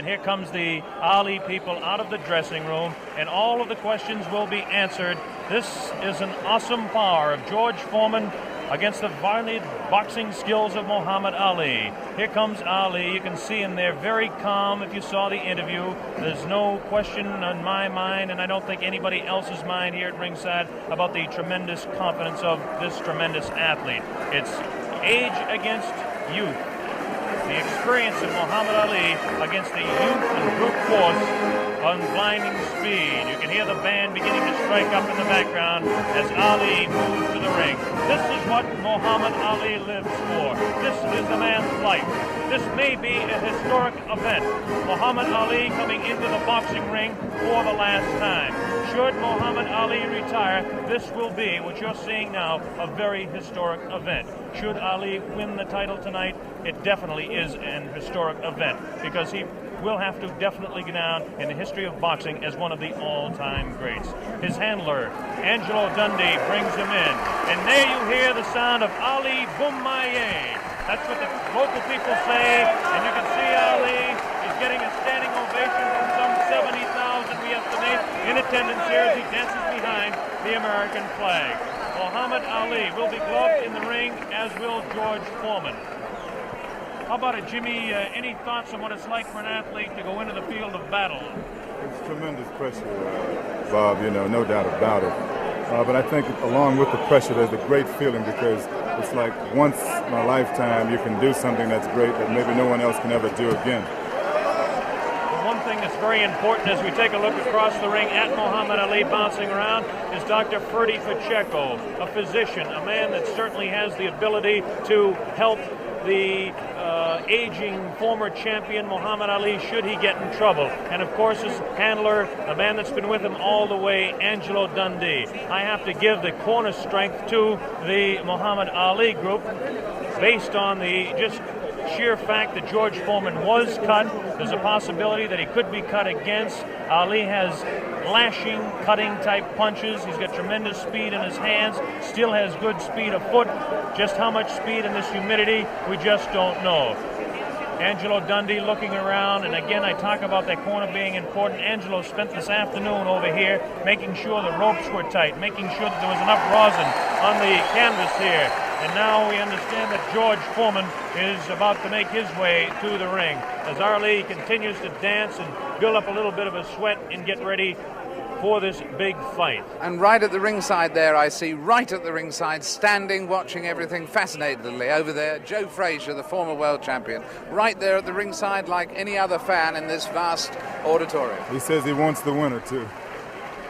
And here comes the Ali people out of the dressing room, and all of the questions will be answered. This is an awesome power of George Foreman against the varied boxing skills of Muhammad Ali. Here comes Ali. You can see him there very calm if you saw the interview. There's no question on my mind, and I don't think anybody else's mind here at ringside, about the tremendous confidence of this tremendous athlete. It's age against youth. The experience of Muhammad Ali against the youth and brute force on blinding speed. You can hear the band beginning to strike up in the background as Ali moves to the ring. This is what Muhammad Ali lives for. This is the man's life. This may be a historic event. Muhammad Ali coming into the boxing ring for the last time. Should Muhammad Ali retire, this will be, what you're seeing now, a very historic event. Should Ali win the title tonight, it definitely is an historic event, because he will have to definitely go down in the history of boxing as one of the all-time greats. His handler, Angelo Dundee, brings him in. And there you hear the sound of Ali Boumaier. That's what the local people say, and you can see Ali is getting a standing ovation from some 70,000, we estimate, in attendance here as he dances behind the American flag. Muhammad Ali will be gloved in the ring, as will George Foreman. How about it, Jimmy? Any thoughts on what it's like for an athlete to go into the field of battle? It's tremendous pressure, Bob, no doubt about it. But I think along with the pressure, there's a great feeling, because it's like once in a lifetime you can do something that's great that maybe no one else can ever do again. One thing that's very important as we take a look across the ring at Muhammad Ali bouncing around is Dr. Ferdy Pacheco, a physician, a man that certainly has the ability to help the aging former champion Muhammad Ali should he get in trouble. And of course his handler, a man that's been with him all the way, Angelo Dundee. I have to give the corner strength to the Muhammad Ali group based on the just sheer fact that George Foreman was cut. There's a possibility that he could be cut against. Ali has lashing, cutting type punches. He's got tremendous speed in his hands, still has good speed afoot. Just how much speed in this humidity, we just don't know. Angelo Dundee looking around, and again I talk about that corner being important. Angelo spent this afternoon over here making sure the ropes were tight, making sure that there was enough rosin on the canvas here. And now we understand that George Foreman is about to make his way to the ring as Ali continues to dance and build up a little bit of a sweat and get ready for this big fight. And right at the ringside there, I see right at the ringside, standing, watching everything fascinatedly over there, Joe Frazier, the former world champion, right there at the ringside like any other fan in this vast auditorium. He says he wants the winner, too.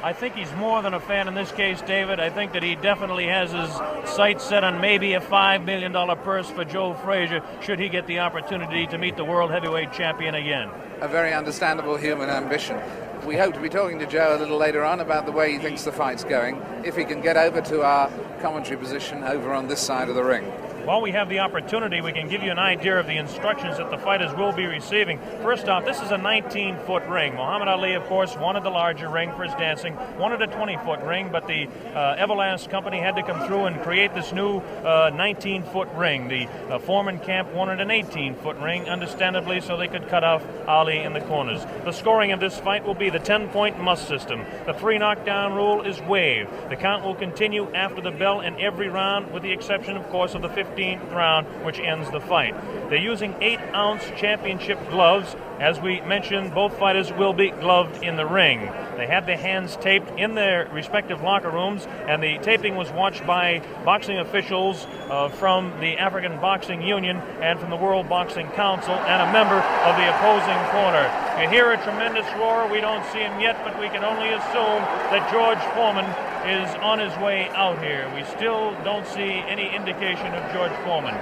I think he's more than a fan in this case, David. I think that he definitely has his sights set on maybe a $5 million purse for Joe Frazier should he get the opportunity to meet the world heavyweight champion again. A very understandable human ambition. We hope to be talking to Joe a little later on about the way he thinks the fight's going, if he can get over to our commentary position over on this side of the ring. While we have the opportunity, we can give you an idea of the instructions that the fighters will be receiving. First off, this is a 19-foot ring. Muhammad Ali, of course, wanted the larger ring for his dancing, wanted a 20-foot ring, but the Everlast company had to come through and create this new 19-foot ring. The Foreman camp wanted an 18-foot ring, understandably, so they could cut off Ali in the corners. The scoring of this fight will be the 10-point must system. The 3 knockdown rule is waived. The count will continue after the bell in every round, with the exception, of course, of the 15th round, which ends the fight. They're using 8-ounce championship gloves. As we mentioned, both fighters will be gloved in the ring. They had their hands taped in their respective locker rooms, and the taping was watched by boxing officials from the African Boxing Union and from the World Boxing Council, and a member of the opposing corner. You hear a tremendous roar. We don't see him yet, but we can only assume that George Foreman is on his way out here. We still don't see any indication of George Foreman.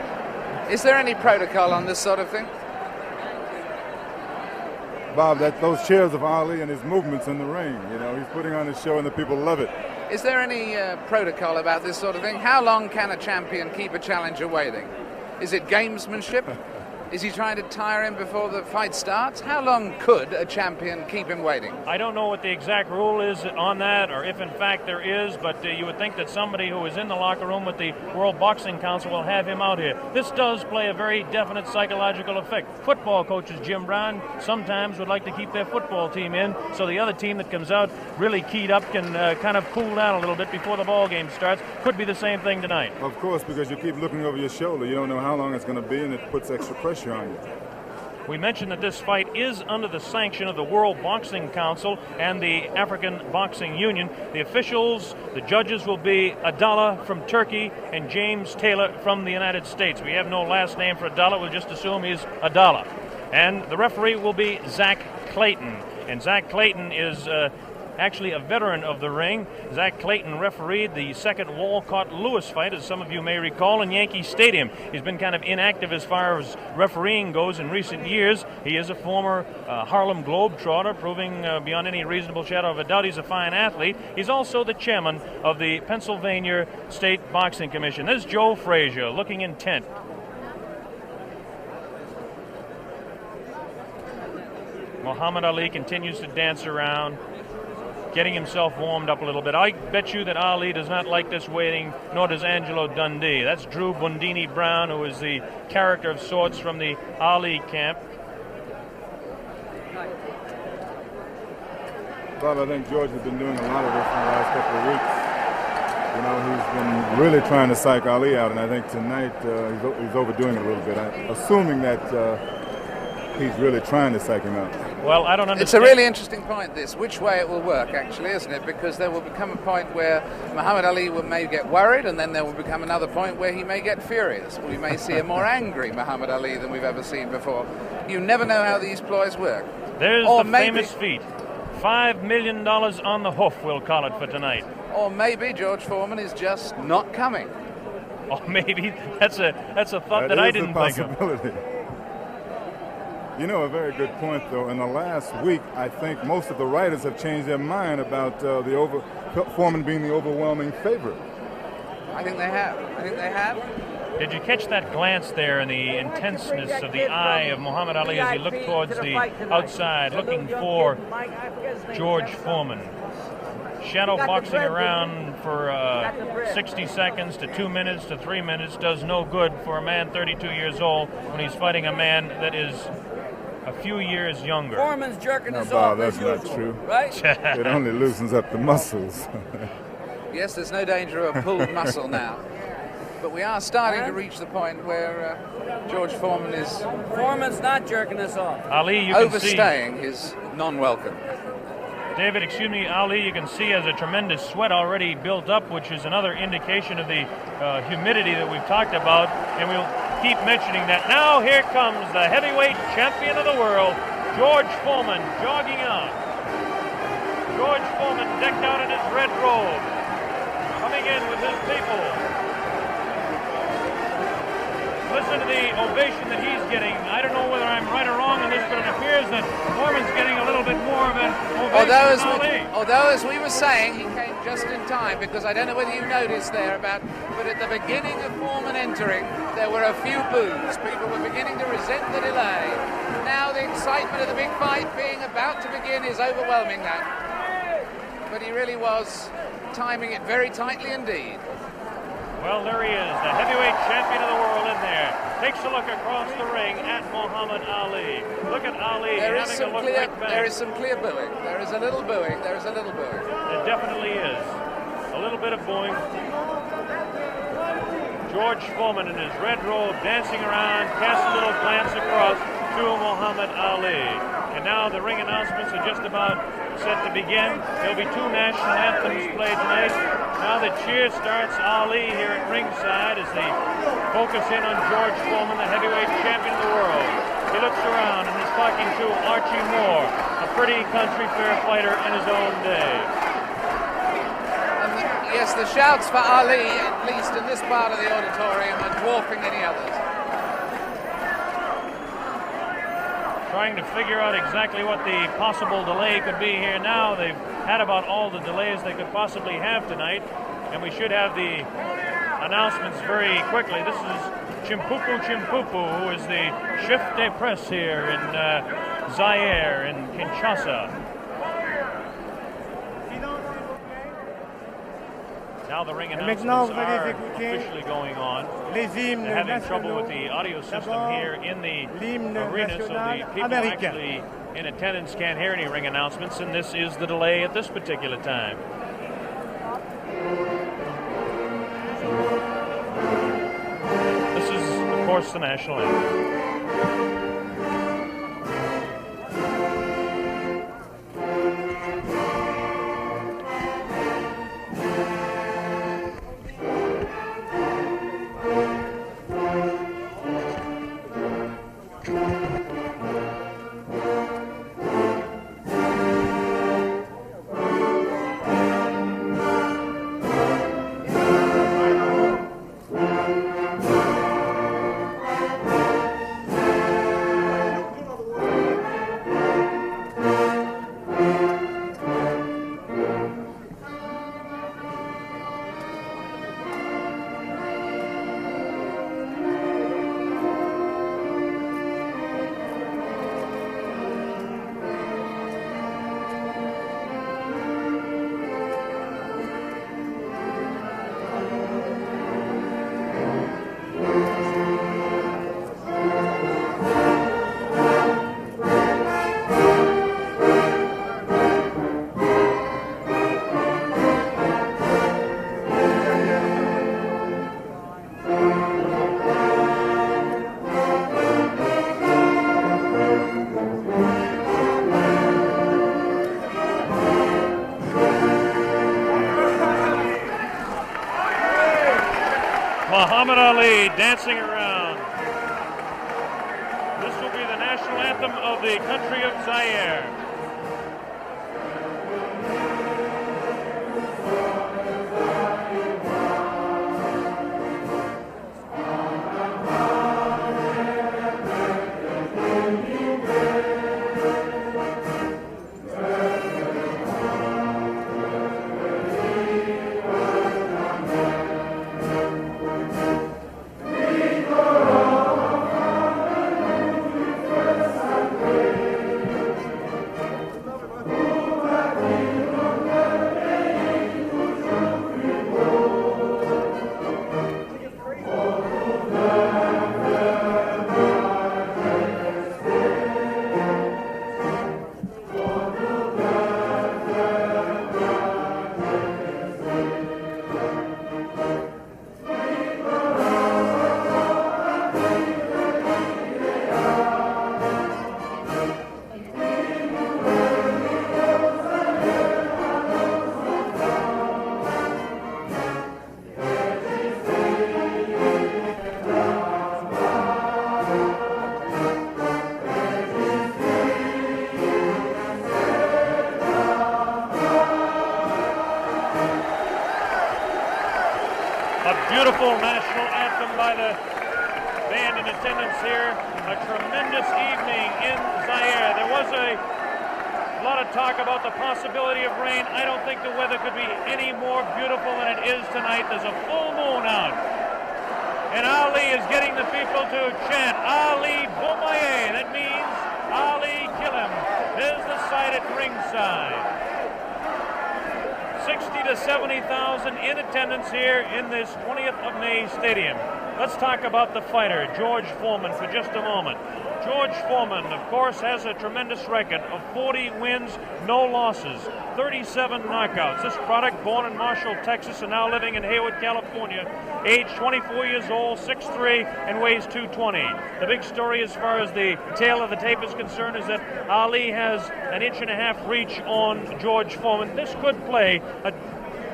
Is there any protocol on this sort of thing? Bob, those cheers of Ali and his movements in the ring, he's putting on a show and the people love it. Is there any protocol about this sort of thing? How long can a champion keep a challenger waiting? Is it gamesmanship? Is he trying to tire him before the fight starts? How long could a champion keep him waiting? I don't know what the exact rule is on that, or if in fact there is, but you would think that somebody who is in the locker room with the World Boxing Council will have him out here. This does play a very definite psychological effect. Football coaches, Jim Brown, sometimes would like to keep their football team in, so the other team that comes out really keyed up can kind of cool down a little bit before the ball game starts. Could be the same thing tonight. Of course, because you keep looking over your shoulder. You don't know how long it's going to be, and it puts extra pressure on you. We mentioned that this fight is under the sanction of the World Boxing Council and the African Boxing Union. The officials, the judges will be Adala from Turkey and James Taylor from the United States. We have no last name for Adala. We'll just assume he's Adala. And the referee will be Zach Clayton. And Zach Clayton is actually a veteran of the ring. Zach Clayton refereed the second Walcott-Lewis fight, as some of you may recall, in Yankee Stadium. He's been kind of inactive as far as refereeing goes in recent years. He is a former Harlem Globetrotter, proving beyond any reasonable shadow of a doubt he's a fine athlete. He's also the chairman of the Pennsylvania State Boxing Commission. There's Joe Frazier, looking intent. Muhammad Ali continues to dance around, getting himself warmed up a little bit. I bet you that Ali does not like this waiting, nor does Angelo Dundee. That's Drew Bundini Brown, who is the character of sorts from the Ali camp. Bob, I think George has been doing a lot of this in the last couple of weeks. You know, he's been really trying to psych Ali out, and I think tonight he's overdoing it a little bit. Assuming that he's really trying to psych him out. Well, I don't understand. It's a really interesting point, this, which way it will work, actually, isn't it? Because there will become a point where Muhammad Ali may get worried, and then there will become another point where he may get furious. We may see a more angry Muhammad Ali than we've ever seen before. You never know how these ploys work. There's the famous feat. $5 million on the hoof, we'll call it, for tonight. Or maybe George Foreman is just not coming. Or maybe that's a thought that I didn't think of. You know, a very good point, though. In the last week, I think most of the writers have changed their mind about Foreman being the overwhelming favorite. I think they have. Did you catch that glance there and the intenseness of the eye of Muhammad Ali as he looked towards the outside, looking for George Foreman? Shadow boxing around for 60 seconds to 2 minutes to 3 minutes does no good for a man 32 years old when he's fighting a man that is a few years younger. Foreman's jerking no, us Bob, off. that's not usual, true. Right? It only loosens up the muscles. Yes, there's no danger of a pulled muscle now. But we are starting to reach the point where George Foreman is... Foreman's not jerking us off. Ali, you can overstaying his non-welcome. David, excuse me, Ali, you can see has a tremendous sweat already built up, which is another indication of the humidity that we've talked about, and we'll keep mentioning that. Now here comes the heavyweight champion of the world, George Foreman, jogging out. George Foreman decked out in his red robe, coming in with his people. Listen to the ovation that he's getting. I don't know whether I'm right or wrong on this, but it appears that Foreman's getting a little bit more of an ovation. Although, as we were saying, he came just in time, because I don't know whether you noticed there but at the beginning of Foreman entering, there were a few boos. People were beginning to resent the delay. Now the excitement of the big fight being about to begin is overwhelming that. But he really was timing it very tightly indeed. Well, there he is, the heavyweight champion of the world in there. Takes a look across the ring at Muhammad Ali. Look at Ali having a look right back. There is some clear booing. There is a little booing. There is a little booing. It definitely is. A little bit of booing. George Foreman in his red robe dancing around, casts a little glance across to Muhammad Ali. And now the ring announcements are just about set to begin. There'll be two national anthems played tonight. Now the cheer starts. Ali here at ringside as they focus in on George Foreman, the heavyweight champion of the world. He looks around and is talking to Archie Moore, a pretty country fair fighter in his own day. Yes, the shouts for Ali, at least in this part of the auditorium, are dwarfing any others. Trying to figure out exactly what the possible delay could be here now. They've had about all the delays they could possibly have tonight, and we should have the announcements very quickly. This is Chimpupu Chimpupu, who is the chef de presse here in Zaire, in Kinshasa. Now the ring announcements are officially going on. They're having trouble with the audio system here in the arena, so the people actually in attendance can't hear any ring announcements, and this is the delay at this particular time. This is, of course, the national anthem. Muhammad Ali dancing around. This will be the national anthem of the country of Zaire. Beautiful national anthem by the band in attendance here. A tremendous evening in Zaire. There was a lot of talk about the possibility of rain. I don't think the weather could be any more beautiful than it is tonight. There's a full moon out. And Ali is getting the people to chant, Ali Bomaye. That means Ali kill him. There's the sight at ringside. 60 to 70,000 in attendance here in this 20th of May stadium. Let's talk about the fighter, George Foreman, for just a moment. George Foreman, of course, has a tremendous record of 40 wins, no losses, 37 knockouts. This product, born in Marshall, Texas, and now living in Hayward, California, age 24 years old, 6'3", and weighs 220. The big story as far as the tail of the tape is concerned is that Ali has an 1.5 inch reach on George Foreman. This could play a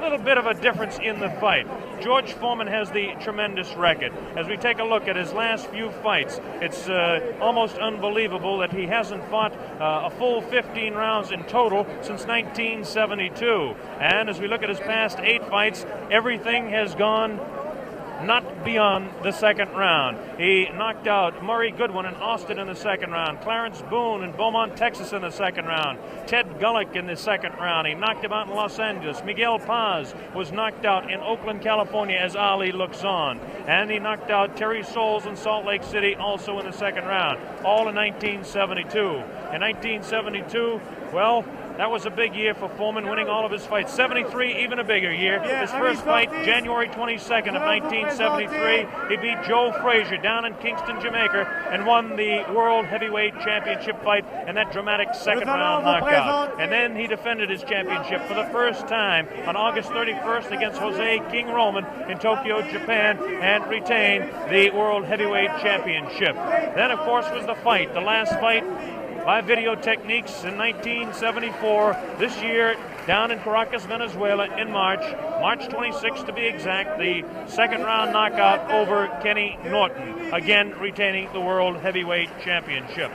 little bit of a difference in the fight. George Foreman has the tremendous record. As we take a look at his last few fights, it's almost unbelievable that he hasn't fought a full 15 rounds in total since 1972. And as we look at his past 8 fights, everything has gone not beyond the second round. He knocked out Murray Goodwin in Austin in the second round, Clarence Boone in Beaumont, Texas in the second round, Ted Gullick in the second round. He knocked him out in Los Angeles. Miguel Paz was knocked out in Oakland, California as Ali looks on. And he knocked out Terry Souls in Salt Lake City also in the second round, all in 1972. In 1972, well, that was a big year for Foreman, winning all of his fights. 73, even a bigger year. His first fight, January 22nd of 1973, he beat Joe Frazier down in Kingston, Jamaica, and won the World Heavyweight Championship fight in that dramatic second-round knockout. And then he defended his championship for the first time on August 31st against Jose King Roman in Tokyo, Japan, and retained the World Heavyweight Championship. Then, of course, was the fight, the last fight by video techniques in 1974. This year, down in Caracas, Venezuela, in March 26th to be exact, the second-round knockout over Kenny Norton, again retaining the World Heavyweight Championship.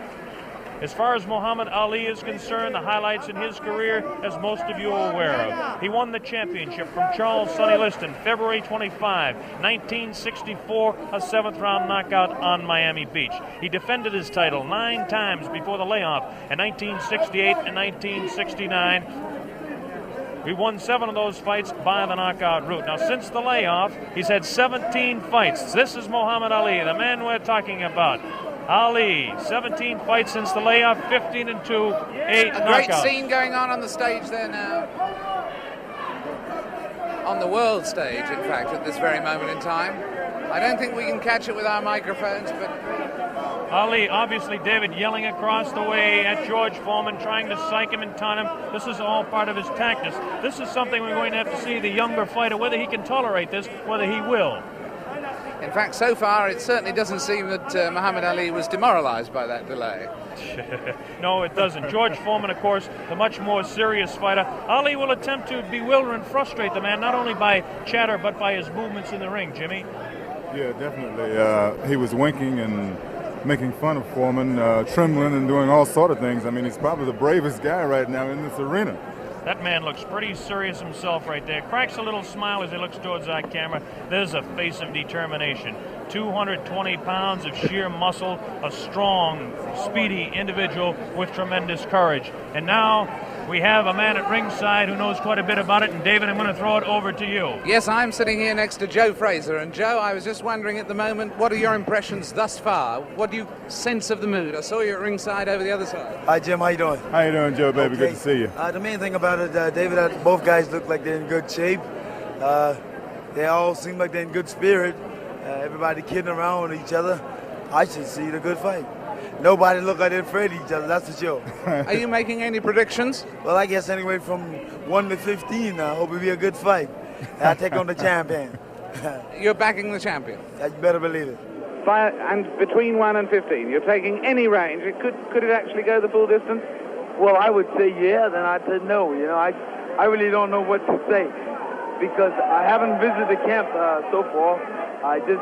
As far as Muhammad Ali is concerned, the highlights in his career, as most of you are aware of. He won the championship from Charles Sonny Liston, February 25, 1964, a seventh-round knockout on Miami Beach. He defended his title 9 times before the layoff in 1968 and 1969. We won 7 of those fights by the knockout route. Now, since the layoff, he's had 17 fights. This is Muhammad Ali, the man we're talking about. Ali, 17 fights since the layoff, 15-2, 8 knockouts. A great scene going on the stage there now. On the world stage, in fact, at this very moment in time. I don't think we can catch it with our microphones, but... Ali, obviously, David, yelling across the way at George Foreman, trying to psych him and taunt him. This is all part of his tactics. This is something we're going to have to see the younger fighter, whether he can tolerate this, whether he will. In fact, so far, it certainly doesn't seem that Muhammad Ali was demoralized by that delay. No, it doesn't. George Foreman, of course, the much more serious fighter. Ali will attempt to bewilder and frustrate the man, not only by chatter, but by his movements in the ring, Jimmy. Yeah, definitely. He was winking and making fun of Foreman, trembling and doing all sort of things. I mean, he's probably the bravest guy right now in this arena. That man looks pretty serious himself right there. Cracks a little smile as he looks towards that camera. There's a face of determination. 220 pounds of sheer muscle, a strong, speedy individual with tremendous courage. And now we have a man at ringside who knows quite a bit about it. And David, I'm going to throw it over to you. Yes, I'm sitting here next to Joe Fraser. And Joe, I was just wondering at the moment, what are your impressions thus far? What do you sense of the mood? I saw you at ringside over the other side. Hi, Jim. How you doing? How you doing, Joe, baby? Okay. Good to see you. The main thing about it, David, both guys look like they're in good shape. They all seem like they're in good spirit. Everybody kidding around with each other. I should see the good fight. Nobody look like they're afraid of each other, that's for sure. Are you making any predictions? Well, I guess anyway from 1 to 15, I hope it'll be a good fight. I'll take on the champion. You're backing the champion? You better believe it. And between 1 and 15, you're taking any range. Could it actually go the full distance? Well, I would say yeah, then I'd say no. You know, I really don't know what to say because I haven't visited the camp so far. I just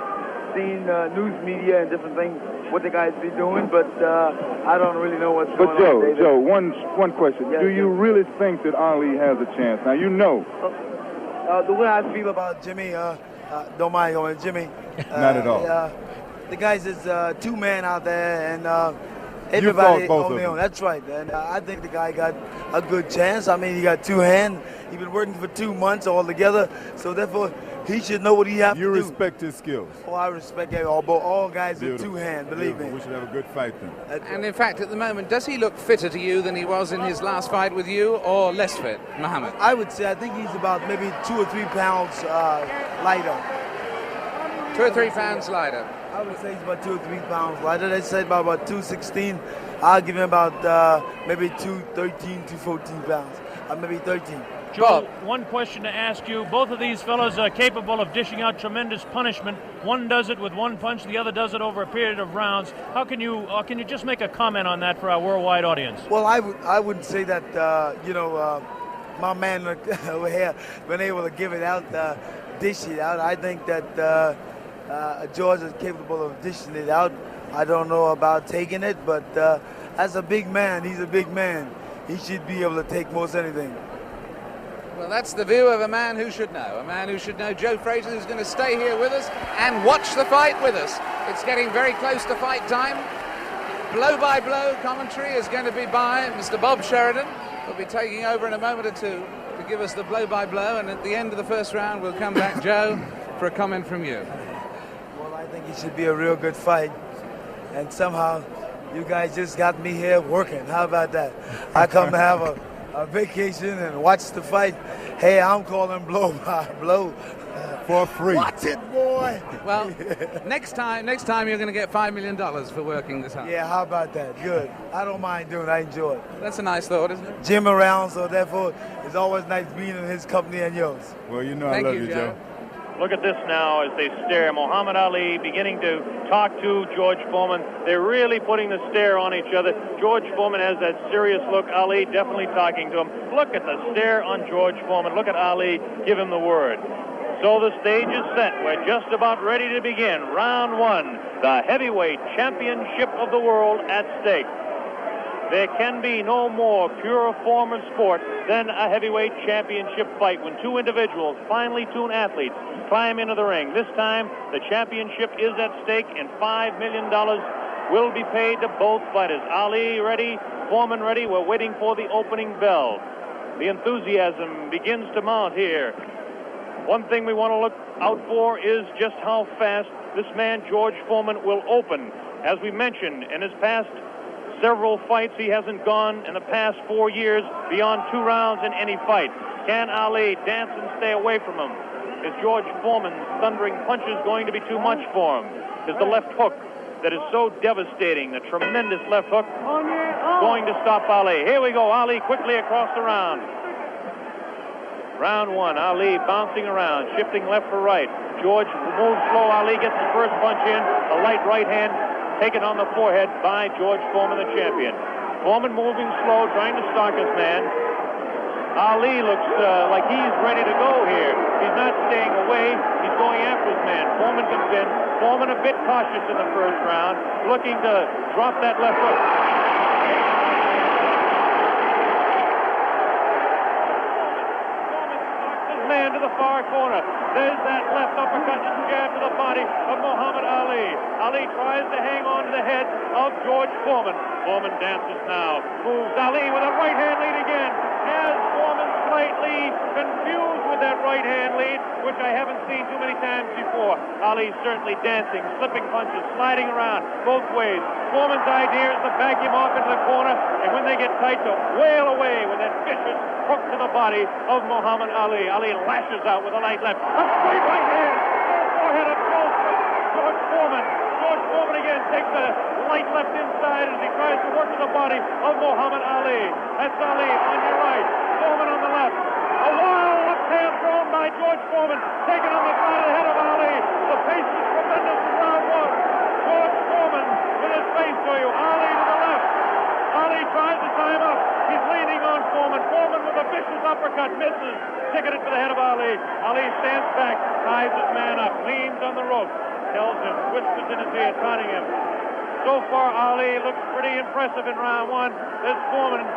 seen news media and different things, what the guys be doing, but I don't really know what's going on. But Joe, one question. Yes, do you really think that Ali has a chance? Now, you know. The way I feel about Jimmy, don't mind going, Jimmy. Not at all. The guys is 2-man out there, and You everybody fought both on of their own. them. That's right, and I think the guy got a good chance. I mean, he got 2 hands. He's been working for 2 months altogether, so therefore he should know what he has to do. You respect his skills. Oh, I respect all guys with Beautiful. 2 hands, believe Beautiful. me. We should have a good fight then. And in fact, at the moment, does he look fitter to you than he was in his last fight with you, or less fit, Muhammad? I would say I think he's about maybe 2 or 3 pounds lighter. 2 or 3 pounds lighter. I would say he's about 2 or 3 pounds lighter. They said about 216. I'll give him about maybe 213, 214 pounds. Maybe 13. Joe, one question to ask you. Both of these fellows are capable of dishing out tremendous punishment. One does it with 1 punch, the other does it over a period of rounds. How can you just make a comment on that for our worldwide audience? Well, I wouldn't say that, my man over here been able to give it out, dish it out. I think that George is capable of dishing it out. I don't know about taking it, but as a big man, he's a big man. He should be able to take most anything. Well, that's the view of a man who should know. A man who should know. Joe Frazier, who's going to stay here with us and watch the fight with us. It's getting very close to fight time. Blow-by-blow commentary is going to be by Mr. Bob Sheridan. He'll be taking over in a moment or two to give us the blow-by-blow, and at the end of the first round, we'll come back, Joe, for a comment from you. Well, I think it should be a real good fight, and somehow you guys just got me here working. How about that? I come to have a vacation and watch the fight. Hey, I'm calling blow-by-blow. For free. Watch it, boy. Well, next time you're going to get $5 million for working this hard. Yeah, how about that? Good. I don't mind doing it. I enjoy it. That's a nice thought, isn't it? Jim around, so therefore it's always nice being in his company and yours. Well, you know I Thank love you, you, Joe. Look at this now as they stare. Muhammad Ali beginning to talk to George Foreman. They're really putting the stare on each other. George Foreman has that serious look. Ali definitely talking to him. Look at the stare on George Foreman. Look at Ali give him the word. So the stage is set. We're just about ready to begin. Round one, the heavyweight championship of the world at stake. There can be no more pure form of sport than a heavyweight championship fight when two individuals, finely tuned athletes, climb into the ring. This time, the championship is at stake, and $5 million will be paid to both fighters. Ali ready, Foreman ready. We're waiting for the opening bell. The enthusiasm begins to mount here. One thing we want to look out for is just how fast this man, George Foreman, will open. As we mentioned, in his past several fights, he hasn't gone in the past 4 years beyond 2 rounds in any fight. Can Ali dance and stay away from him? Is George Foreman's thundering punches going to be too much for him? Is the left hook that is so devastating, the tremendous left hook, going to stop Ali? Here we go, Ali quickly across the round. Round one, Ali bouncing around, shifting left for right. George moves slow. Ali gets the first punch in, a light right hand taken on the forehead by George Foreman, the champion. Foreman moving slow, trying to stalk his man. Ali looks like he's ready to go here. He's not staying away. He's going after his man. Foreman comes in. Foreman a bit cautious in the first round, looking to drop that left hook. Man to the far corner. There's that left uppercut and jab to the body of Muhammad Ali. Ali tries to hang on to the head of George Foreman. Foreman dances now. Moves Ali with a right hand lead again. Has Foreman slightly confused with that right hand lead, which I haven't seen too many times before. Ali certainly dancing, slipping punches, sliding around both ways. Foreman's idea is to back him off into the corner, and when they get tight, to wail away with that vicious hook to the body of Muhammad Ali. Ali lashes out with a light left. A straight right hand. Forehead of George Foreman. George Foreman again takes a light left inside as he tries to work to the body of Muhammad Ali. That's Ali on your right. Foreman on the left. A wild left hand thrown by George Foreman. Taken on the side of the head of Ali. The pace is tremendous in round one. George Foreman with his face to you. Ali to the left. Ali tries to tie him up. He's leaning on Foreman. Foreman with a vicious uppercut misses. Ticketed for the head of Ali. Ali stands back, ties his man up, leans on the rope, tells him, whispers in his ear, taunting him. So far, Ali looks pretty impressive in round one. This Foreman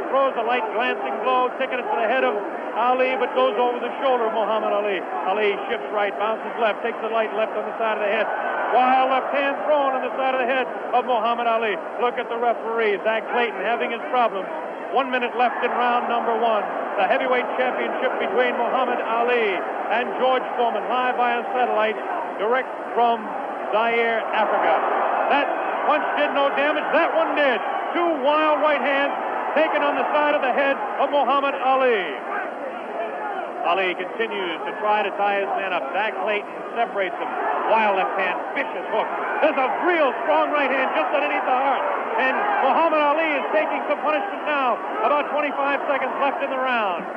throws a light glancing blow, ticketed for the head of Ali, but goes over the shoulder of Muhammad Ali. Ali shifts right, bounces left, takes the light left on the side of the head. Wild left hand thrown on the side of the head of Muhammad Ali. Look at the referee, Zach Clayton, having his problems. 1 minute left in round number one. The heavyweight championship between Muhammad Ali and George Foreman, live via satellite, direct from Zaire, Africa. That punch did no damage. That one did. 2 wild right hands taken on the side of the head of Muhammad Ali. Ali continues to try to tie his man up. Zach Clayton separates him. Wild left hand, vicious hook. There's a real strong right hand just underneath the heart. And Muhammad Ali is taking some punishment now. About 25 seconds left in the round.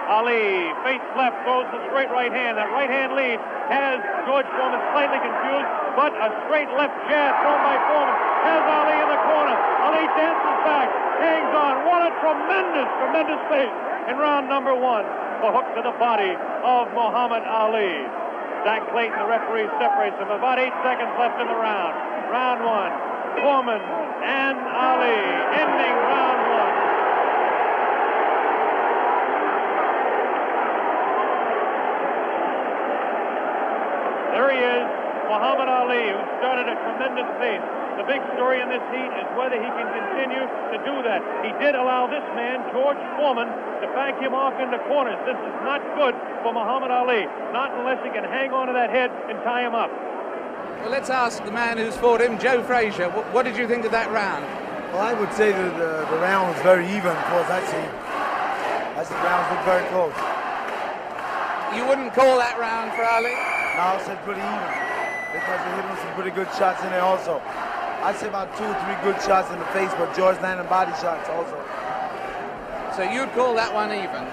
Ali, face left, throws the straight right hand. That right hand lead has George Foreman slightly confused, but a straight left jab thrown by Foreman has Ali in the corner. Ali dances back, hangs on. What a tremendous, tremendous pace in round number one. The hook to the body of Muhammad Ali. Zach Clayton, the referee, separates them. About 8 seconds left in the round. Round one, Foreman and Ali, ending round one. tremendous pace. The big story in this heat is whether he can continue to do that. He did allow this man, George Foreman, to back him off into corners. This is not good for Muhammad Ali, not unless he can hang on to that head and tie him up. Well, let's ask the man who's fought him, Joe Frazier. What did you think of that round? Well, I would say that the round was very even. Of course, I see the rounds look very close. You wouldn't call that round for Ali? No, I said pretty even because he hit him some pretty good shots in there also. I'd say about 2 or 3 good shots in the face, but George landed body shots also. So you'd call that one even?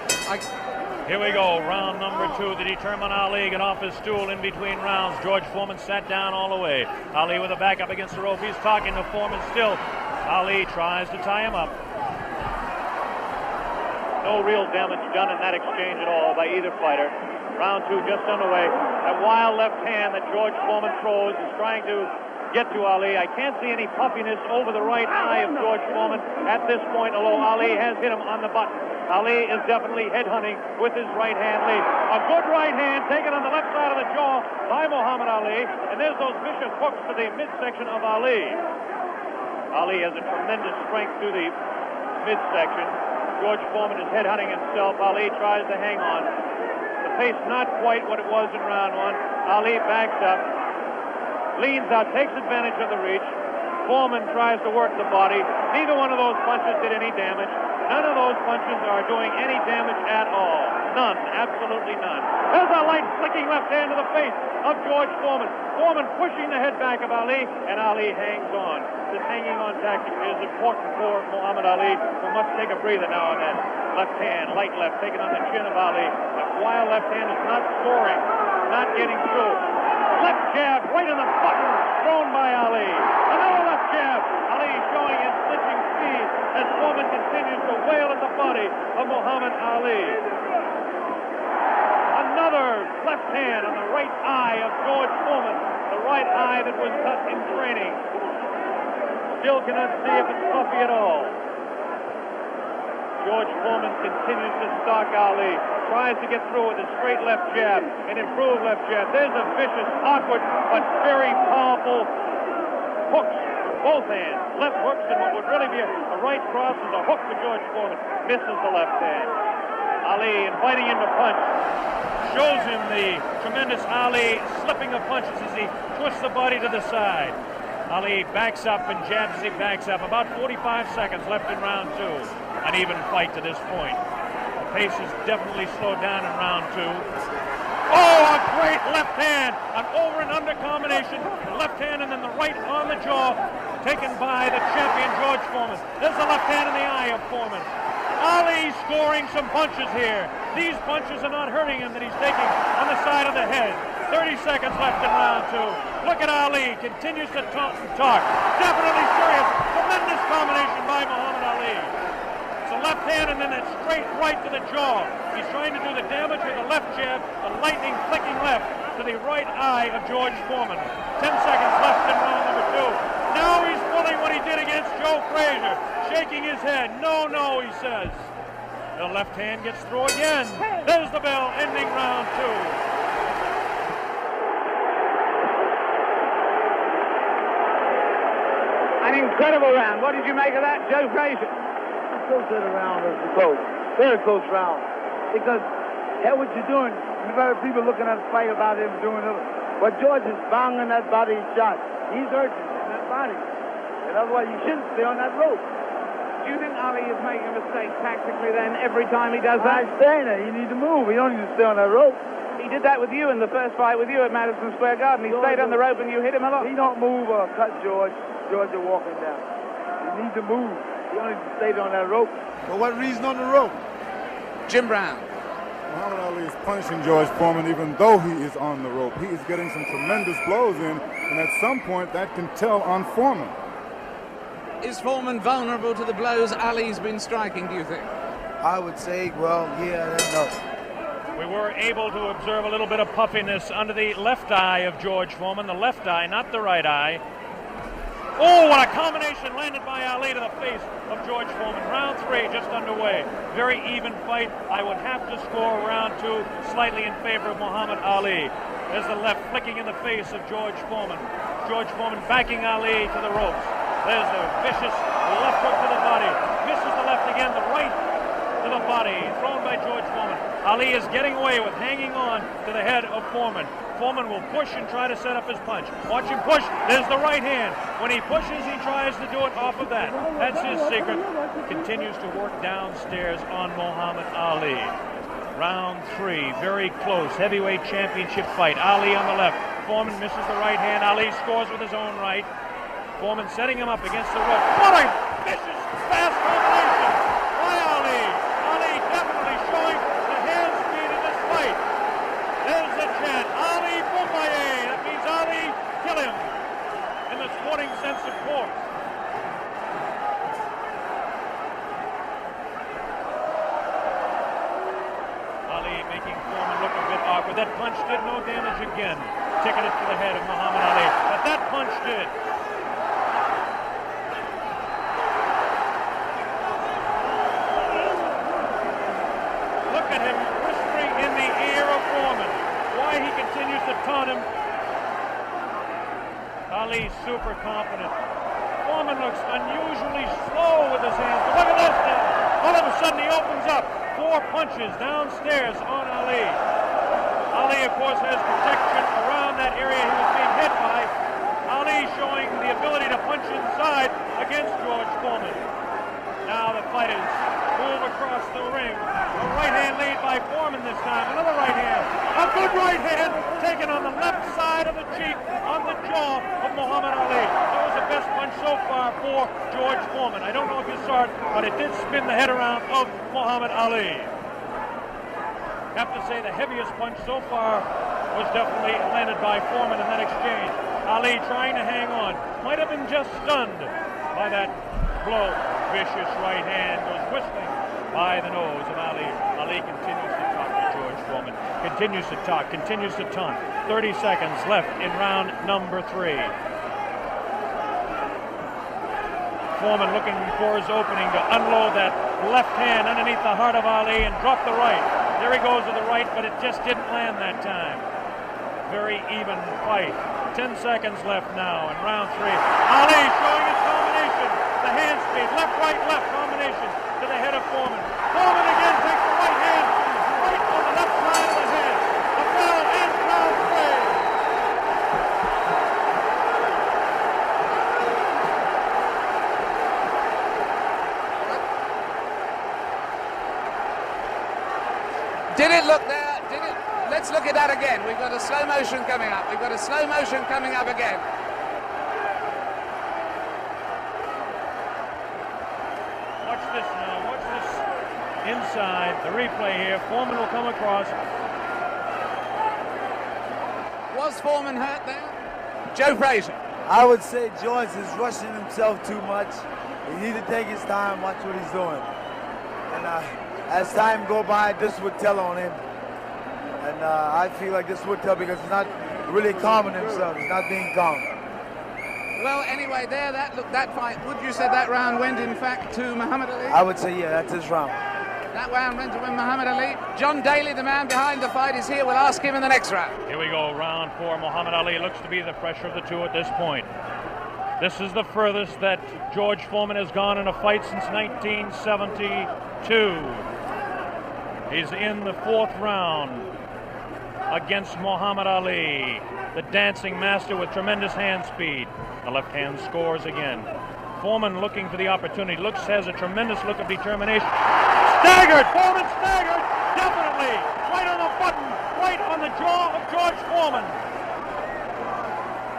Here we go, round number 2 to determine Ali. Get off his stool in between rounds. George Foreman sat down all the way. Ali with a back up against the rope. He's talking to Foreman still. Ali tries to tie him up. No real damage done in that exchange at all by either fighter. Round 2 just underway. That wild left hand that George Foreman throws is trying to get to Ali. I can't see any puffiness over the right eye of George Foreman at this point, although Ali has hit him on the button. Ali is definitely headhunting with his right hand lead. A good right hand taken on the left side of the jaw by Muhammad Ali, and there's those vicious hooks to the midsection of Ali. Ali has a tremendous strength through the midsection. George Foreman is headhunting himself. Ali tries to hang on. The pace not quite what it was in round 1. Ali backs up, leans out, takes advantage of the reach. Foreman tries to work the body. Neither one of those punches did any damage. None of those punches are doing any damage at all. None, absolutely none. There's a light flicking left hand to the face of George Foreman. Foreman pushing the head back of Ali, and Ali hangs on. This hanging on tactic is important for Muhammad Ali, who must take a breather now and then. Left hand, light left, taken on the chin of Ali. That wild left hand is not soaring, not getting through. Left jab right in the button, thrown by Ali. Another left jab. Ali showing his flinching speed as Foreman continues to wail at the body of Muhammad Ali. Another left hand on the right eye of George Foreman, the right eye that was cut in training. Still cannot see if it's puffy at all. George Foreman continues to stalk Ali, tries to get through with a straight left jab, an improved left jab. There's a vicious, awkward, but very powerful hooks with both hands. Left hooks, and what would really be a right cross is a hook for George Foreman. Misses the left hand. Ali inviting him to punch. Shows him the tremendous Ali slipping of punches as he twists the body to the side. Ali backs up and jabs as he backs up. About 45 seconds left in round 2. An even fight to this point. The pace is definitely slowed down in round 2. Oh, a great left hand. An over and under combination. Left hand and then the right on the jaw. Taken by the champion George Foreman. There's the left hand in the eye of Foreman. Ali scoring some punches here. These punches are not hurting him that he's taking on the side of the head. 30 seconds left in round 2. Look at Ali. Continues to talk and talk. Definitely serious. Tremendous combination by Muhammad Ali. It's a left hand and then a straight right to the jaw. He's trying to do the damage with a left jab, a lightning flicking left to the right eye of George Foreman. 10 seconds left in round number 2. Now he's pulling what he did against Joe Frazier, shaking his head. No, no, he says. The left hand gets through again. There's the bell, ending round 2. An incredible round. What did you make of that, Joe Frazier? I still said the round was close. Very close round. Because, hell, what you're doing, you've got people looking at the fight about him doing it. But George is banging that body shot. He's hurting in that body. And otherwise, you shouldn't stay on that rope. Do you think Ali is making a mistake tactically then every time he does that? I'm saying that. You need to move. You don't need to stay on that rope. He did that with you in the first fight with you at Madison Square Garden. He stayed on the rope and you hit him a lot. He don't move or cut George. George is walking down. You need to move. You don't need to stay on that rope. For what reason on the rope? Jim Brown. Muhammad Ali is punishing George Foreman even though he is on the rope. He is getting some tremendous blows in, and at some point that can tell on Foreman. Is Foreman vulnerable to the blows Ali's been striking, do you think? I would say, well, yeah, I don't know. We were able to observe a little bit of puffiness under the left eye of George Foreman. The left eye, not the right eye. Oh, what a combination landed by Ali to the face of George Foreman. Round 3 just underway. Very even fight. I would have to score round 2 slightly in favor of Muhammad Ali. There's the left flicking in the face of George Foreman. George Foreman backing Ali to the ropes. There's the vicious left hook to the body. Misses the left again, the right to the body, thrown by George Foreman. Ali is getting away with hanging on to the head of Foreman. Foreman will push and try to set up his punch. Watch him push. There's the right hand. When he pushes, he tries to do it off of that. That's his secret. Continues to work downstairs on Muhammad Ali. Round 3, very close, heavyweight championship fight. Ali on the left. Foreman misses the right hand. Ali scores with his own right. Foreman setting him up against the rope. What a vicious, fast combination by Ali. Ali definitely showing the hand speed in this fight. There's the chant. Ali Boombaye. That means Ali, kill him. In the sporting sense, of course. Ali making Foreman look a bit awkward. That punch did no damage again. Ticketed to the head of Muhammad Ali. But that punch did. Look at him whispering in the ear of Foreman. Why he continues to taunt him. Ali super confident. Foreman looks unusually slow with his hands. But look at this now. All of a sudden he opens up. 4 punches downstairs on Ali. Ali, of course, has protection around that area he was being hit by. Ali showing the ability to punch inside against George Foreman. Now the fighters move across the ring. A right hand lead by Foreman this time. Another right hand. A good right hand taken on the left side of the cheek, on the jaw of Muhammad Ali. That was the best punch so far for George Foreman. I don't know if you saw it, but it did spin the head around of Muhammad Ali. Have to say the heaviest punch so far was definitely landed by Foreman in that exchange. Ali trying to hang on. Might have been just stunned by that blow. Vicious right hand goes whistling by the nose of Ali. Ali continues to talk to George Foreman. Continues to talk, continues to taunt. 30 seconds left in round number 3. Foreman looking for his opening to unload that left hand underneath the heart of Ali and drop the right. There he goes with the right, but it just didn't land that time. Very even fight. 10 seconds left now in round 3. Ali showing his combination. The hand speed, left, right, combination to the head of Foreman. Foreman again takes the right hand, right on the left side of the head. The bell ends round 3. Did it look there? Did it? Let's look at that again. We've got a slow motion coming up. We've got a slow motion coming up again. Watch this now. Watch this inside. The replay here. Foreman will come across. Was Foreman hurt there? Joe Frazier. I would say George is rushing himself too much. He needs to take his time, watch what he's doing. And as time go by, this would tell on him. And I feel like this would tell because he's not really calming himself. He's not being calm. Well, anyway, there, that fight, would you say that round went, in fact, to Muhammad Ali? I would say, yeah, that's his round. That round went to Muhammad Ali. John Daly, the man behind the fight, is here. We'll ask him in the next round. Here we go, round 4. Muhammad Ali looks to be the fresher of the two at this point. This is the furthest that George Foreman has gone in a fight since 1972. He's in the 4th round against Muhammad Ali, the dancing master with tremendous hand speed. The left hand scores again. Foreman looking for the opportunity. Has a tremendous look of determination. Staggered! Foreman staggered! Definitely! Right on the button! Right on the jaw of George Foreman.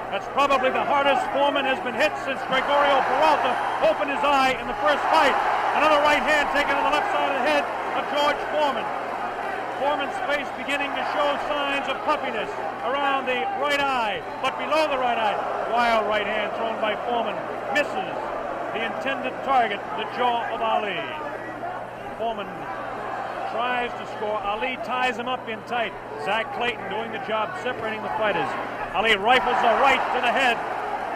That's probably the hardest Foreman has been hit since Gregorio Peralta opened his eye in the first fight. Another right hand taken on the left side of the head of George Foreman. Foreman's face beginning to show signs of puffiness around the right eye, but below the right eye. Wild right hand thrown by Foreman. Misses the intended target, the jaw of Ali. Foreman tries to score. Ali ties him up in tight. Zach Clayton doing the job separating the fighters. Ali rifles a right to the head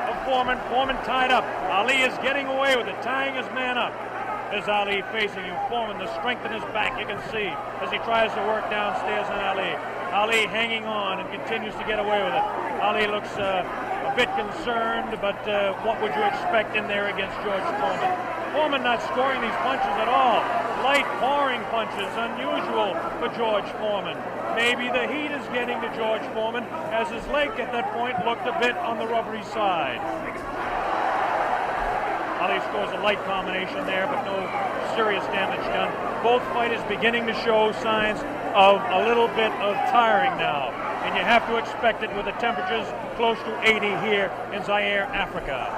of Foreman. Foreman tied up. Ali is getting away with it, tying his man up. There's Ali facing him. Foreman, the strength in his back, you can see as he tries to work downstairs on Ali. Ali hanging on and continues to get away with it. Ali looks a bit concerned, but what would you expect in there against George Foreman? Foreman not scoring these punches at all. Light pouring punches, unusual for George Foreman. Maybe the heat is getting to George Foreman, as his leg at that point looked a bit on the rubbery side. Ali scores a light combination there, but no serious damage done. Both fighters beginning to show signs of a little bit of tiring now, and you have to expect it with the temperatures close to 80 here in Zaire, Africa.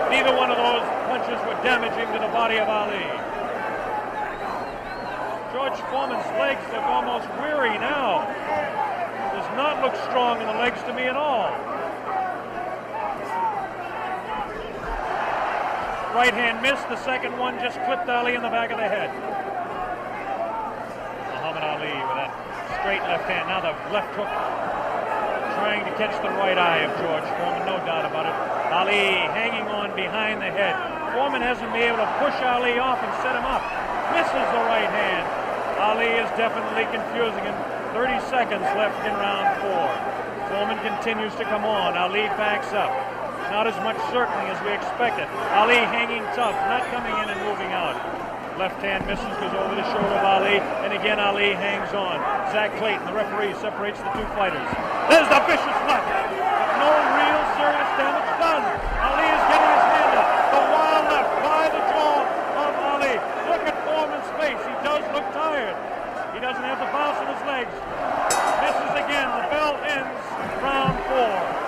Neither one of those punches were damaging to the body of Ali. George Foreman's legs look almost weary now. Does not look strong in the legs to me at all. Right hand missed, the second one just clipped Ali in the back of the head. Muhammad Ali with that straight left hand. Now the left hook trying to catch the right eye of George Foreman, no doubt about it. Ali hanging on behind the head. Foreman hasn't been able to push Ali off and set him up. Misses the right hand. Ali is definitely confusing him. 30 seconds left in round 4. Foreman continues to come on. Ali backs up. Not as much certainly as we expected. Ali hanging tough, not coming in and moving out. Left hand misses, goes over the shoulder of Ali, and again Ali hangs on. Zach Clayton, the referee, separates the two fighters. There's the vicious left. No real serious damage done. Ali is getting his hand up. The wild left by the jaw of Ali. Look at Foreman's face. He does look tired. He doesn't have the bounce in his legs. Misses again. The bell ends round 4.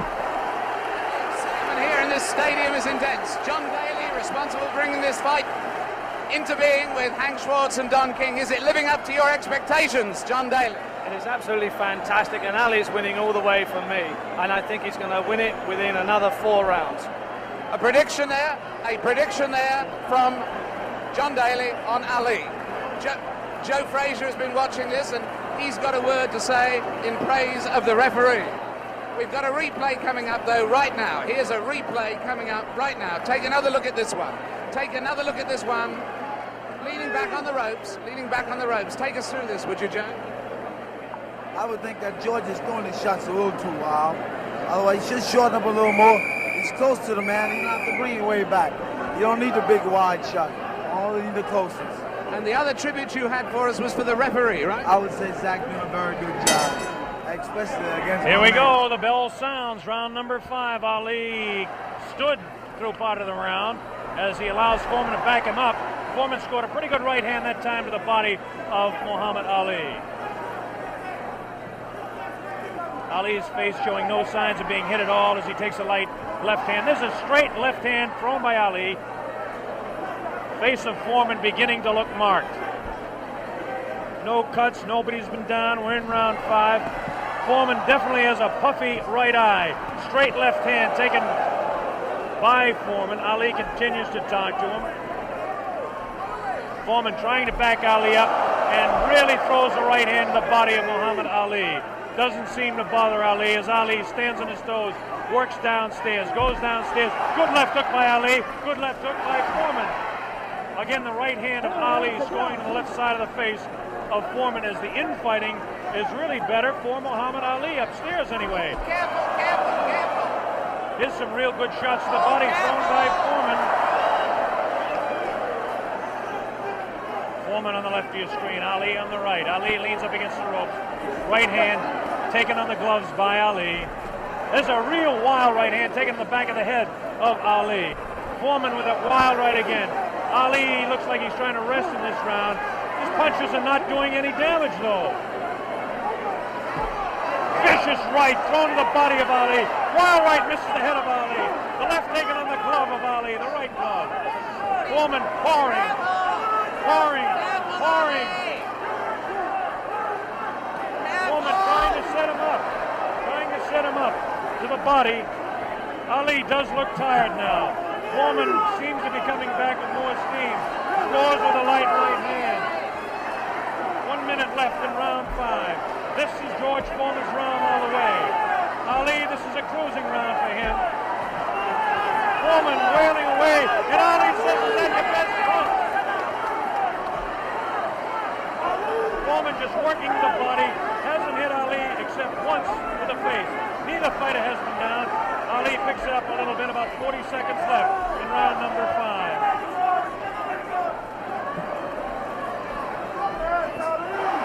Here in this stadium is intense. John Daly, responsible for bringing this fight into being with Hank Schwartz and Don King. Is it living up to your expectations, John Daly? It is absolutely fantastic, and Ali is winning all the way for me, and I think he's going to win it within another 4 rounds. A prediction there from John Daly on Ali. Joe Frazier has been watching this, and he's got a word to say in praise of the referee. We've got a replay coming up, though, right now. Here's a replay coming up right now. Take another look at this one. Take another look at this one. Leaning back on the ropes. Leaning back on the ropes. Take us through this, would you, Joe? I would think that George is throwing his shots a little too wild. Otherwise, he should shorten up a little more. He's close to the man. You don't have to bring it way back. You don't need the big wide shot. Only need the closest. And the other tribute you had for us was for the referee, right? I would say Zach doing a very good job. Especially against Here we go, the bell sounds, round number 5. Ali stood through part of the round as he allows Foreman to back him up. Foreman scored a pretty good right hand that time to the body of Muhammad Ali. Ali's face showing no signs of being hit at all as he takes a light left hand. This is a straight left hand thrown by Ali. Face of Foreman beginning to look marked. No cuts, nobody's been down. We're in round 5. Foreman definitely has a puffy right eye. Straight left hand taken by Foreman. Ali continues to talk to him. Foreman trying to back Ali up and really throws the right hand to the body of Muhammad Ali. Doesn't seem to bother Ali as Ali stands on his toes, works downstairs, goes downstairs. Good left hook by Ali. Good left hook by Foreman. Again, the right hand of Ali is going to the left side of the face of Foreman as the infighting is really better for Muhammad Ali, upstairs anyway. Careful, careful, careful. Here's some real good shots to the body thrown by Foreman. Foreman on the left of your screen, Ali on the right. Ali leans up against the ropes. Right hand taken on the gloves by Ali. There's a real wild right hand taken in the back of the head of Ali. Foreman with a wild right again. Ali looks like he's trying to rest in this round. His punches are not doing any damage, though. Vicious right thrown to the body of Ali. Wild right misses the head of Ali. The left taken on the glove of Ali, the right glove. Foreman pouring. Foreman trying to set him up to the body. Ali does look tired now. Foreman seems to be coming back with more steam. Scores with a light right hand. 1 minute left in round 5. This is George Foreman's round all the way. Ali, this is a cruising round for him. Foreman wailing away, and Ali says, "Is that your best punch?" Foreman just working the body, hasn't hit Ali except once to the face. Neither fighter has been down. Ali picks it up a little bit, about 40 seconds left in round number 5.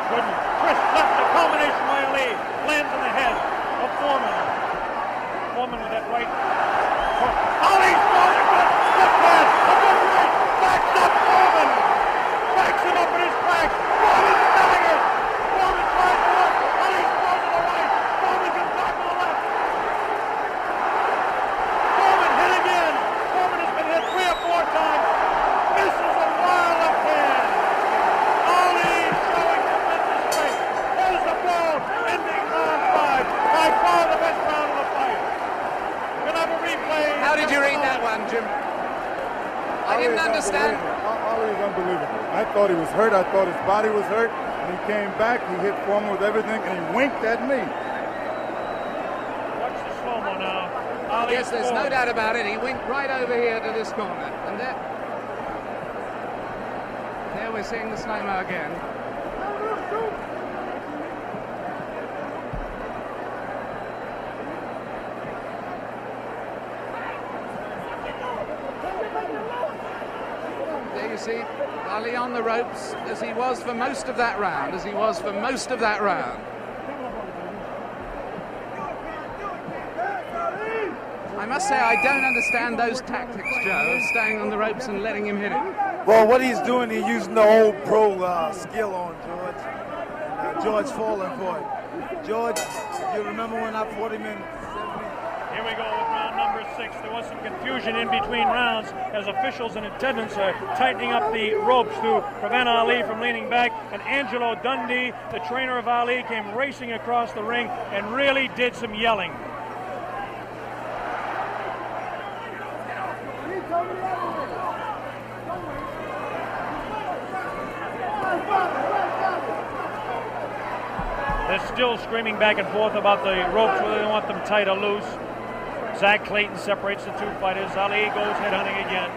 Good crisp left, the combination by Ali. Lands in the head of Foreman. Foreman with that right. Ali's throwing a good left hand. A good right. Backs up Foreman. Backs him up in his back. Foreman selling it. Foreman tries to work. Ali's throws to the right. Foreman comes back to the left. Foreman hit again. Foreman has been hit 3 or 4 times. Misses a wild left hand. Ali showing tremendous strength. There's the ball. Ending round 5. By far the best round of the fight. We'll have a replay. How did you read that one, Jim? I didn't understand. Ali is unbelievable. I thought he was hurt. I thought his body was hurt. And he came back. He hit Foreman with everything, and he winked at me. Watch the slow-mo now. Ali Yes, there's no doubt about it. He winked right over here to this corner. And there we're seeing the slow-mo again. There you see Ali on the ropes as he was for most of that round, I must say I don't understand those tactics, Joe, of staying on the ropes and letting him hit it. Well, what he's doing, he's using the old pro skill on George. George falling for it. George, you remember when I fought him in 70? Here we go with round number 6. There was some confusion in between rounds as officials and attendants are tightening up the ropes to prevent Ali from leaning back. And Angelo Dundee, the trainer of Ali, came racing across the ring and really did some yelling. They're still screaming back and forth about the ropes, whether they want them tight or loose. Zach Clayton separates the 2 fighters. Ali goes headhunting again.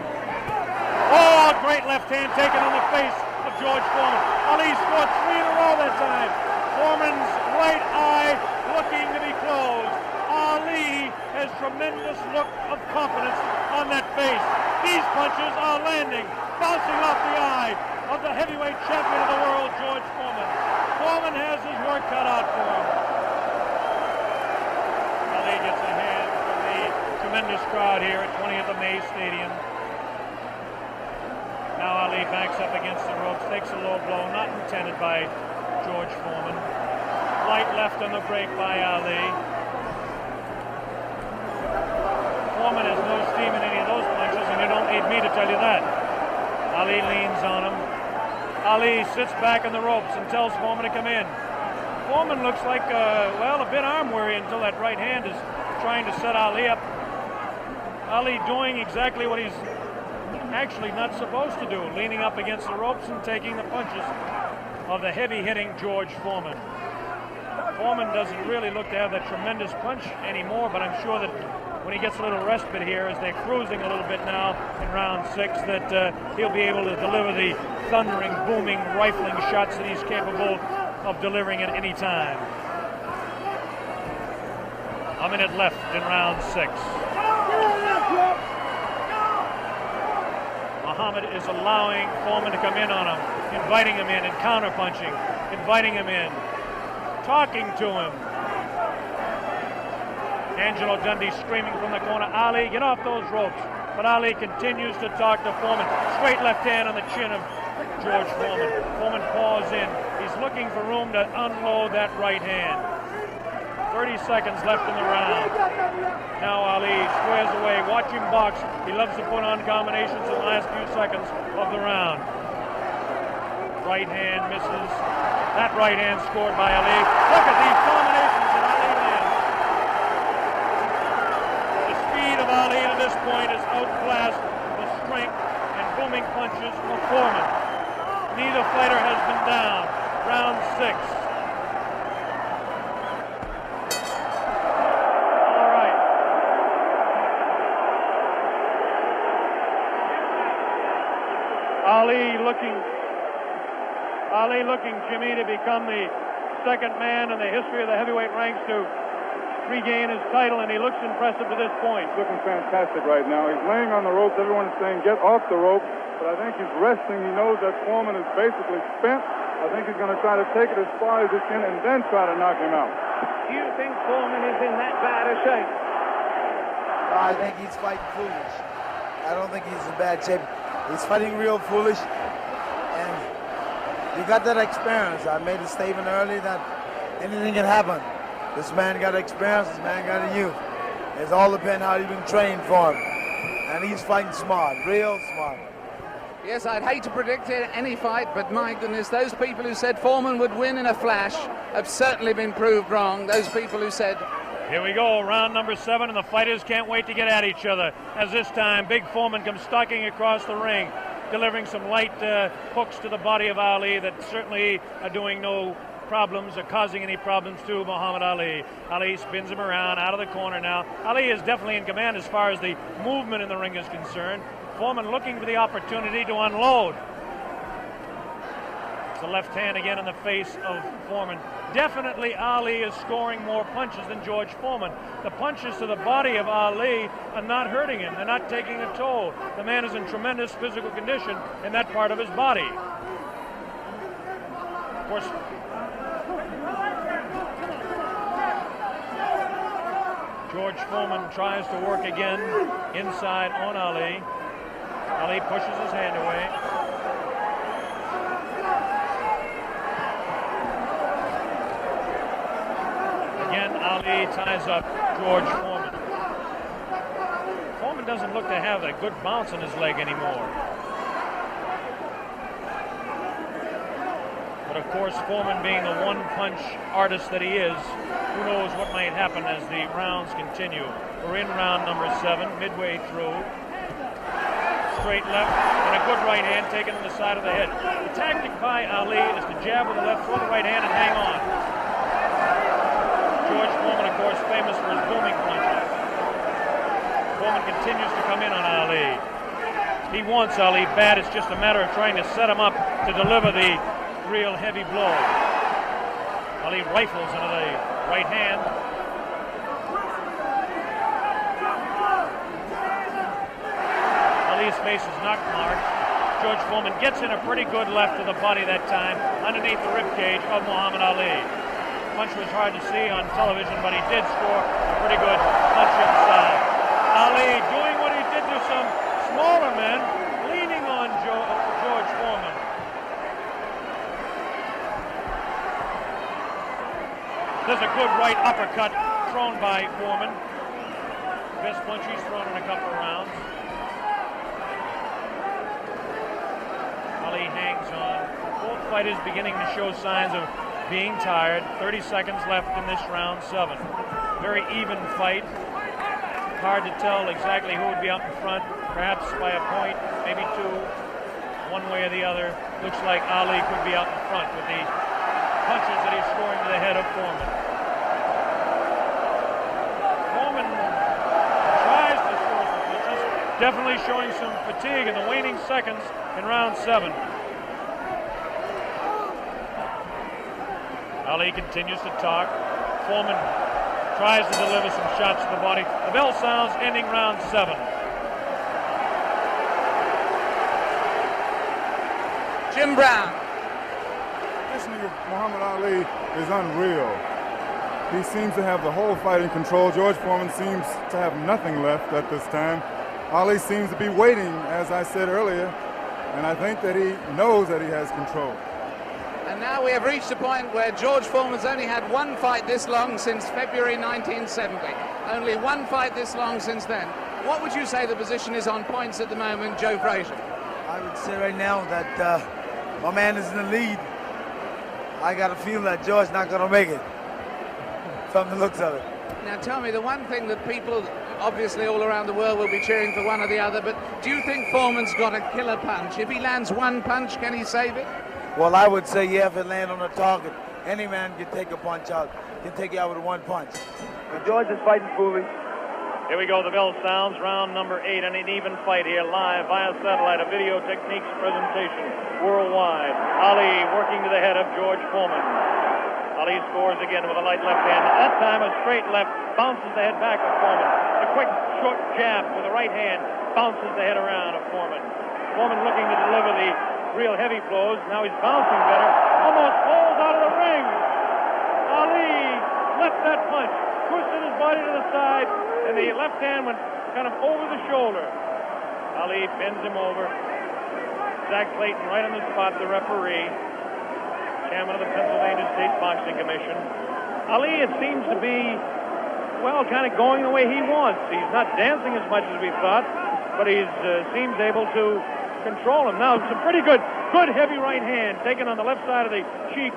Oh, great left hand taken on the face of George Foreman. Ali scored 3 in a row that time. Foreman's right eye looking to be closed. Ali has tremendous look of confidence on that face. These punches are landing, bouncing off the eye of the heavyweight champion of the world, George Foreman. Foreman has his work cut out for him. Ali gets a hand from the tremendous crowd here at 20th of May Stadium. Now Ali backs up against the ropes, takes a low blow, not intended by George Foreman. Light left on the break by Ali. Foreman has no steam in any of those punches, and you don't need me to tell you that. Ali leans on him. Ali sits back on the ropes and tells Foreman to come in. Foreman looks like, a bit arm weary until that right hand is trying to set Ali up. Ali doing exactly what he's actually not supposed to do, leaning up against the ropes and taking the punches of the heavy-hitting George Foreman. Foreman doesn't really look to have that tremendous punch anymore, but I'm sure that when he gets a little respite here, as they're cruising a little bit now in round 6, that he'll be able to deliver the thundering, booming, rifling shots that he's capable of delivering at any time. A minute left in round 6. Muhammad is allowing Foreman to come in on him, inviting him in and counter-punching, inviting him in, talking to him. Angelo Dundee screaming from the corner, Ali, get off those ropes. But Ali continues to talk to Foreman. Straight left hand on the chin of George Foreman. Foreman paws in. He's looking for room to unload that right hand. 30 seconds left in the round. Now Ali squares away. Watch him box. He loves to put on combinations in the last few seconds of the round. Right hand misses. That right hand scored by Ali. Look at these combinations that Ali lands. The speed of Ali at this point is outclassed the strength and booming punches of Foreman. Neither fighter has been down. Round 6. Ali looking, Jimmy, to become the second man in the history of the heavyweight ranks to regain his title, and he looks impressive to this point. He's looking fantastic right now. He's laying on the ropes. Everyone is saying, get off the rope. But I think he's resting. He knows that Foreman is basically spent. I think he's going to try to take it as far as he can and then try to knock him out. Do you think Foreman is in that bad a shape? I think he's fighting foolish. I don't think he's in bad shape. He's fighting real foolish. And you got that experience. I made a statement earlier that anything can happen. This man got experience. This man got a youth. It's all depends how you've been trained for him. And he's fighting smart, real smart. Yes, I'd hate to predict any fight, but my goodness, those people who said Foreman would win in a flash have certainly been proved wrong. Those people who said... Here we go, round number 7, and the fighters can't wait to get at each other. As this time, Big Foreman comes stalking across the ring, delivering some light hooks to the body of Ali that certainly are doing no problems or causing any problems to Muhammad Ali. Ali spins him around out of the corner now. Ali is definitely in command as far as the movement in the ring is concerned. Foreman looking for the opportunity to unload. It's a left hand again in the face of Foreman. Definitely Ali is scoring more punches than George Foreman. The punches to the body of Ali are not hurting him. They're not taking a toll. The man is in tremendous physical condition in that part of his body. Of course, George Foreman tries to work again inside on Ali. Ali pushes his hand away. Again, Ali ties up George Foreman. Foreman doesn't look to have a good bounce in his leg anymore. But of course, Foreman being the one-punch artist that he is, who knows what might happen as the rounds continue. We're in round number 7, midway through. Straight left and a good right hand taken on the side of the head. The tactic by Ali is to jab with the left, throw the right hand, and hang on. George Foreman, of course, famous for his booming punches. Foreman continues to come in on Ali. He wants Ali bad. It's just a matter of trying to set him up to deliver the real heavy blow. Ali rifles into the right hand. Ali's face is knock marked. George Foreman gets in a pretty good left to the body that time, underneath the rib cage of Muhammad Ali. The punch was hard to see on television, but he did score a pretty good punch inside. Ali doing what he did to some smaller men, leaning on George Foreman. There's a good right uppercut thrown by Foreman. Best punch he's thrown in a couple of rounds. Ali hangs on. Both fighters beginning to show signs of being tired. 30 seconds left in this round 7. Very even fight. Hard to tell exactly who would be up in front. Perhaps by a point, maybe 2. One way or the other. Looks like Ali could be out in front with the punches that he's scoring to the head of Foreman. Foreman tries to score some punches. Definitely showing some fatigue in the waning seconds in round 7. Ali continues to talk. Foreman tries to deliver some shots to the body. The bell sounds, ending round 7. Jim Brown. Listening to Muhammad Ali is unreal. He seems to have the whole fight in control. George Foreman seems to have nothing left at this time. Ali seems to be waiting, as I said earlier, and I think that he knows that he has control. And now we have reached a point where George Foreman's only had one fight this long since February 1970. Only one fight this long since then. What would you say the position is on points at the moment, Joe Frazier? I would say right now that my man is in the lead. I got a feeling that George's not going to make it, from the looks of it. Now tell me, the one thing that people obviously all around the world will be cheering for one or the other, but do you think Foreman's got a killer punch? If he lands one punch, can he save it? Well, I would say, yeah, if it lands on the target, any man can take a punch out, can take you out with one punch. But George is fighting foolish. Here we go, the bell sounds, round number 8, and an even fight here live via satellite, a video techniques presentation worldwide. Ali working to the head of George Foreman. Ali scores again with a light left hand. That time a straight left, bounces the head back of Foreman. A quick short jab with a right hand, bounces the head around of Foreman. Foreman looking to deliver the real heavy blows. Now he's bouncing better. Almost falls out of the ring. Ali left that punch, twisted his body to the side, and the left hand went kind of over the shoulder. Ali bends him over. Zach Clayton right on the spot, the referee, chairman of the Pennsylvania State Boxing Commission. Ali, it seems to be, well, kind of going the way he wants. He's not dancing as much as we thought, but he seems able to control him. Now, some pretty good heavy right hand taken on the left side of the cheek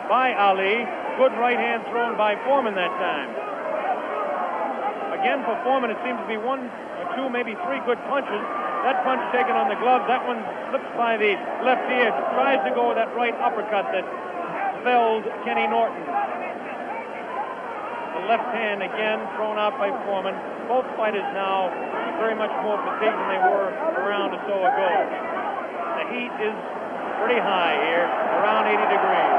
by Ali. Good right hand thrown by Foreman that time. Again, for Foreman, it seems to be one or two, maybe three good punches. That punch taken on the glove, that one slips by the left ear, tries to go with that right uppercut that felled Kenny Norton. The left hand again thrown out by Foreman. Both fighters now very much more fatigued than they were a round or so ago. The heat is pretty high here, around 80 degrees.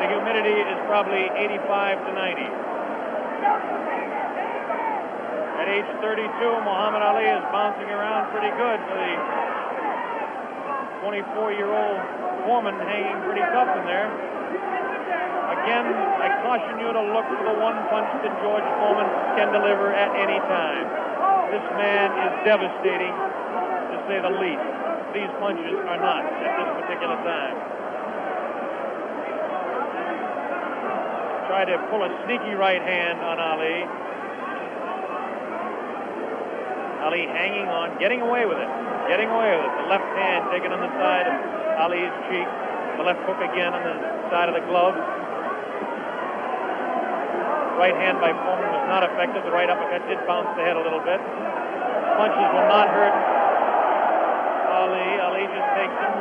The humidity is probably 85 to 90. At age 32, Muhammad Ali is bouncing around pretty good for the 24-year-old Foreman, hanging pretty tough in there. Again, I caution you to look for the one punch that George Foreman can deliver at any time. This man is devastating, to say the least. These punches are not at this particular time. Try to pull a sneaky right hand on Ali. Ali hanging on, getting away with it. The left hand taken on the side of Ali's cheek. The left hook again on the side of the glove. Right hand by Foreman was not effective. The right uppercut did bounce the head a little bit. Punches will not hurt Ali. Ali just takes them,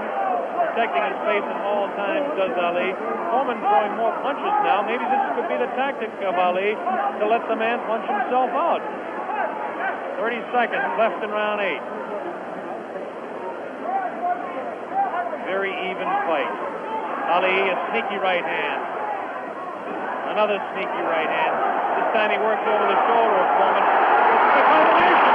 protecting his face at all times, does Ali. Foreman throwing more punches now. Maybe this could be the tactic of Ali to let the man punch himself out. 30 seconds left in round 8. Very even fight. Ali, a sneaky right hand. Another sneaky right hand. This time he works over the shoulder of Foreman. It's a combination.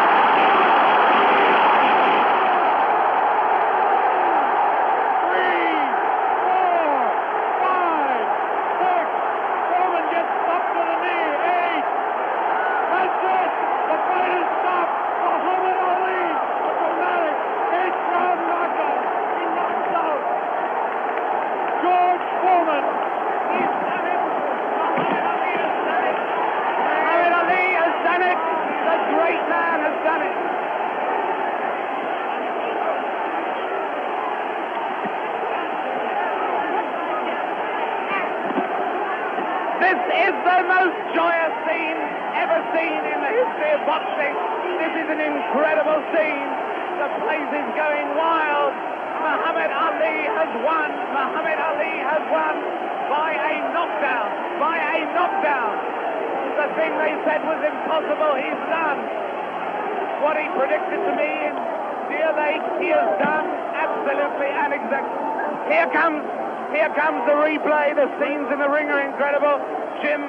Here comes the replay. The scenes in the ring are incredible. Jim,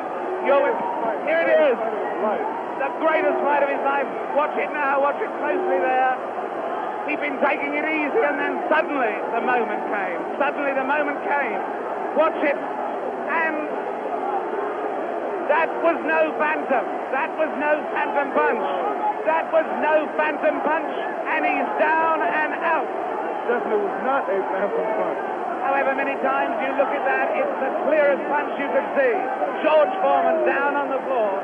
here it is. The greatest fight of his life. Watch it now. Watch it closely there. He'd been taking it easy, and then suddenly the moment came. Watch it. And that was no phantom. That was no phantom punch. And he's down and out. Definitely was not a phantom punch. However many times you look at that, it's the clearest punch you could see. George Foreman down on the floor.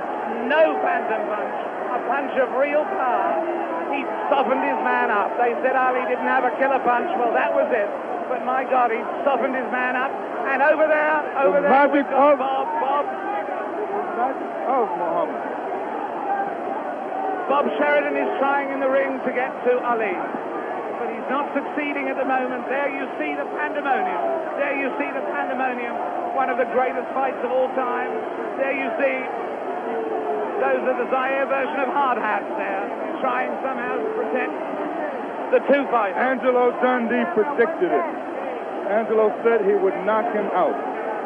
No phantom punch. A punch of real power. He softened his man up. They said Ali didn't have a killer punch. Well, that was it. But my God, he softened his man up. And over there, magic of Bob. Of Muhammad. Bob Sheridan is trying in the ring to get to Ali. But he's not succeeding at the moment. There you see the pandemonium. One of the greatest fights of all time. There you see those are the Zaire version of hard hats there, trying somehow to protect the two fighters. Angelo Dundee predicted it. Angelo said he would knock him out.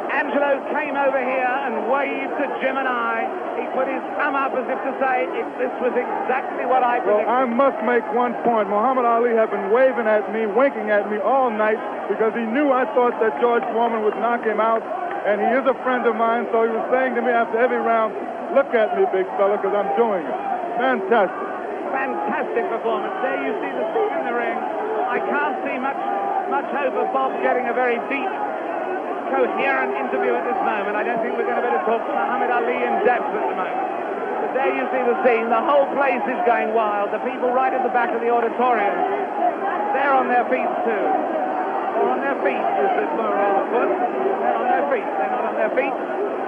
Angelo came over here and waved to Jim and I. He put his thumb up as if to say, this was exactly what I predicted. Well, I must make one point. Muhammad Ali had been waving at me, winking at me all night because he knew I thought that George Foreman would knock him out, and he is a friend of mine, so he was saying to me after every round, look at me, big fella, because I'm doing it. Fantastic. Fantastic performance. There you see the scene in the ring. I can't see much hope of Bob getting a very deep, coherent interview at this moment. I don't think we're going to be able to talk to Muhammad Ali in depth at the moment. But there you see the scene. The whole place is going wild. The people right at the back of the auditorium, they're on their feet too. They're on their feet, is the plural of foot. They're on their feet. They're not on their feet.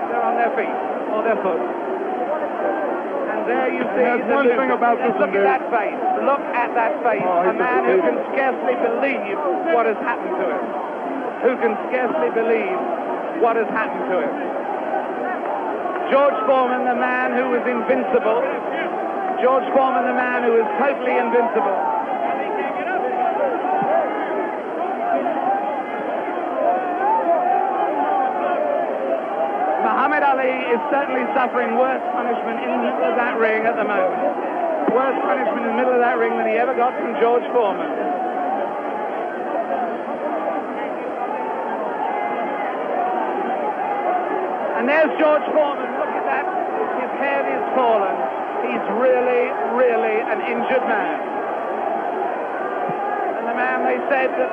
They're on their feet or their foot. And there you see there's one thing about this look at that face. Look at that face. A man who can scarcely believe what has happened to him. Who can scarcely believe what has happened to him. George Foreman, the man who was invincible. George Foreman, the man who was totally invincible. Muhammad Ali is certainly suffering worse punishment in the middle of that ring at the moment. Worse punishment in the middle of that ring than he ever got from George Foreman. And there's George Foreman. Look at that. His head is fallen. He's really, really an injured man. And the man they said that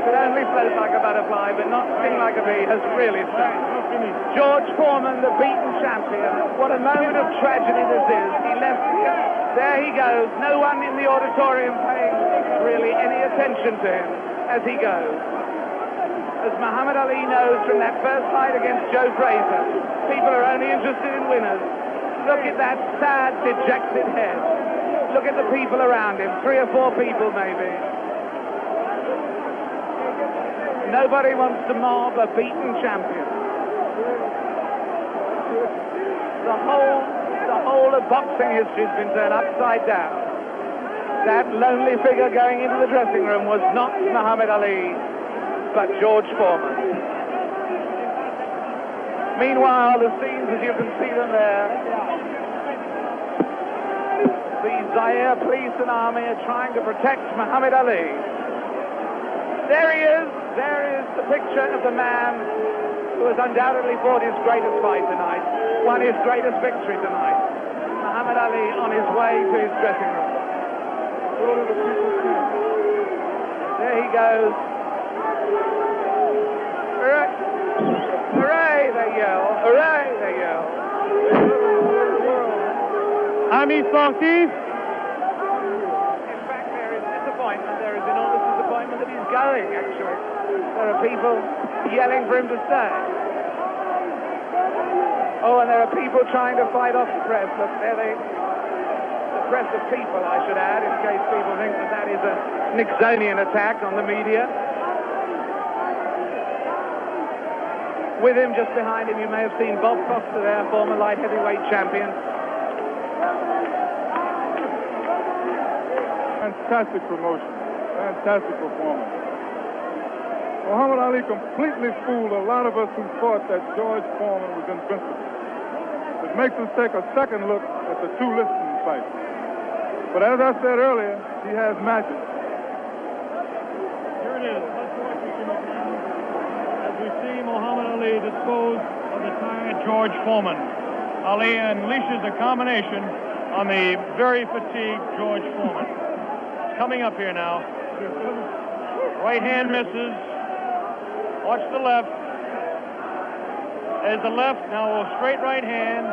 could only float like a butterfly but not sting like a bee has really stung. George Foreman, the beaten champion. What a moment of tragedy this is. He left here. There he goes. No one in the auditorium paying really any attention to him as he goes. As Muhammad Ali knows from that first fight against Joe Frazier, people are only interested in winners. Look at that sad, dejected head. Look at the people around him, 3 or 4 people maybe. Nobody wants to mob a beaten champion. The whole of boxing history has been turned upside down. That lonely figure going into the dressing room was not Muhammad Ali, but George Foreman. Meanwhile, the scenes as you can see them there, the Zaire police and army are trying to protect Muhammad Ali. There he is. There is the picture of the man who has undoubtedly fought his greatest fight tonight, won his greatest victory tonight. Muhammad Ali on his way to his dressing room. There he goes. Hooray! Hooray, they yell. Hooray, they yell. Ami sportif. In fact, there is disappointment. There is enormous disappointment that he's going, actually. There are people yelling for him to stay. Oh, and there are people trying to fight off the press. Look, there the press of people, I should add, in case people think that that is a Nixonian attack on the media. With him, just behind him, you may have seen Bob Foster there, former light heavyweight champion. Fantastic promotion. Fantastic performance. Muhammad Ali completely fooled a lot of us who thought that George Foreman was invincible. It makes us take a second look at the 2 listing fights. But as I said earlier, he has magic. Here it is. Let's watch it as we see Muhammad Ali dispose of the tired George Foreman. Ali unleashes a combination on the very fatigued George Foreman. It's coming up here now. Right hand misses. Watch the left. There's the left. Now a straight right hand.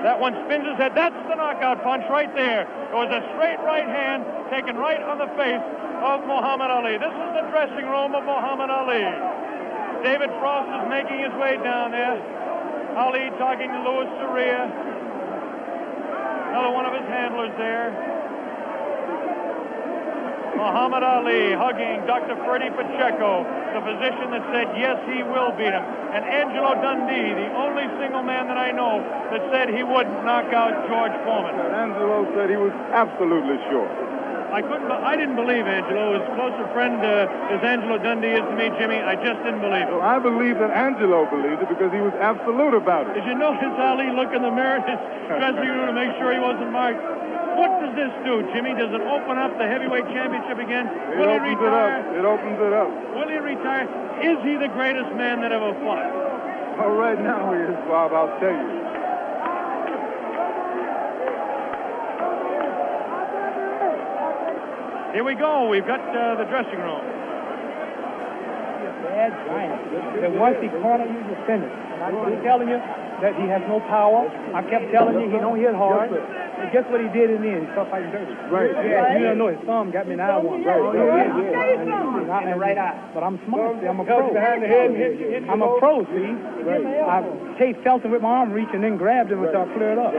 That one spins his head. That's the knockout punch right there. It was a straight right hand taken right on the face of Muhammad Ali. This is the dressing room of Muhammad Ali. David Frost is making his way down there. Ali talking to Louis Soria. Another one of his handlers there. Muhammad Ali hugging Dr. Freddie Pacheco, the physician that said, yes, he will beat him. And Angelo Dundee, the only single man that I know that said he wouldn't knock out George Foreman. Angelo said he was absolutely sure. I didn't believe Angelo. As close a friend as Angelo Dundee is to me, Jimmy, I just didn't believe it. Well, I believe that Angelo believed it because he was absolute about it. Did you notice Ali look in the mirror in his dressing room to make sure he wasn't marked? What does this do, Jimmy? Does it open up the heavyweight championship again? Will he retire? It opens it up. Will he retire? Is he the greatest man that ever fought? Well, right now he is, Bob, I'll tell you. Here we go. We've got the dressing room. Bad giant. That once he cornered you, you finished. And I kept telling you that he has no power. I kept telling you he don't hit hard. And guess what he did in the end? He started fighting dirty. Right. Yeah, you don't know his thumb got me in the eye one. Right. And the right eye. But I'm smart. See, I'm a pro. I'm a pro, see. Right. I felt him with my arm reach and then grabbed him until I cleared up.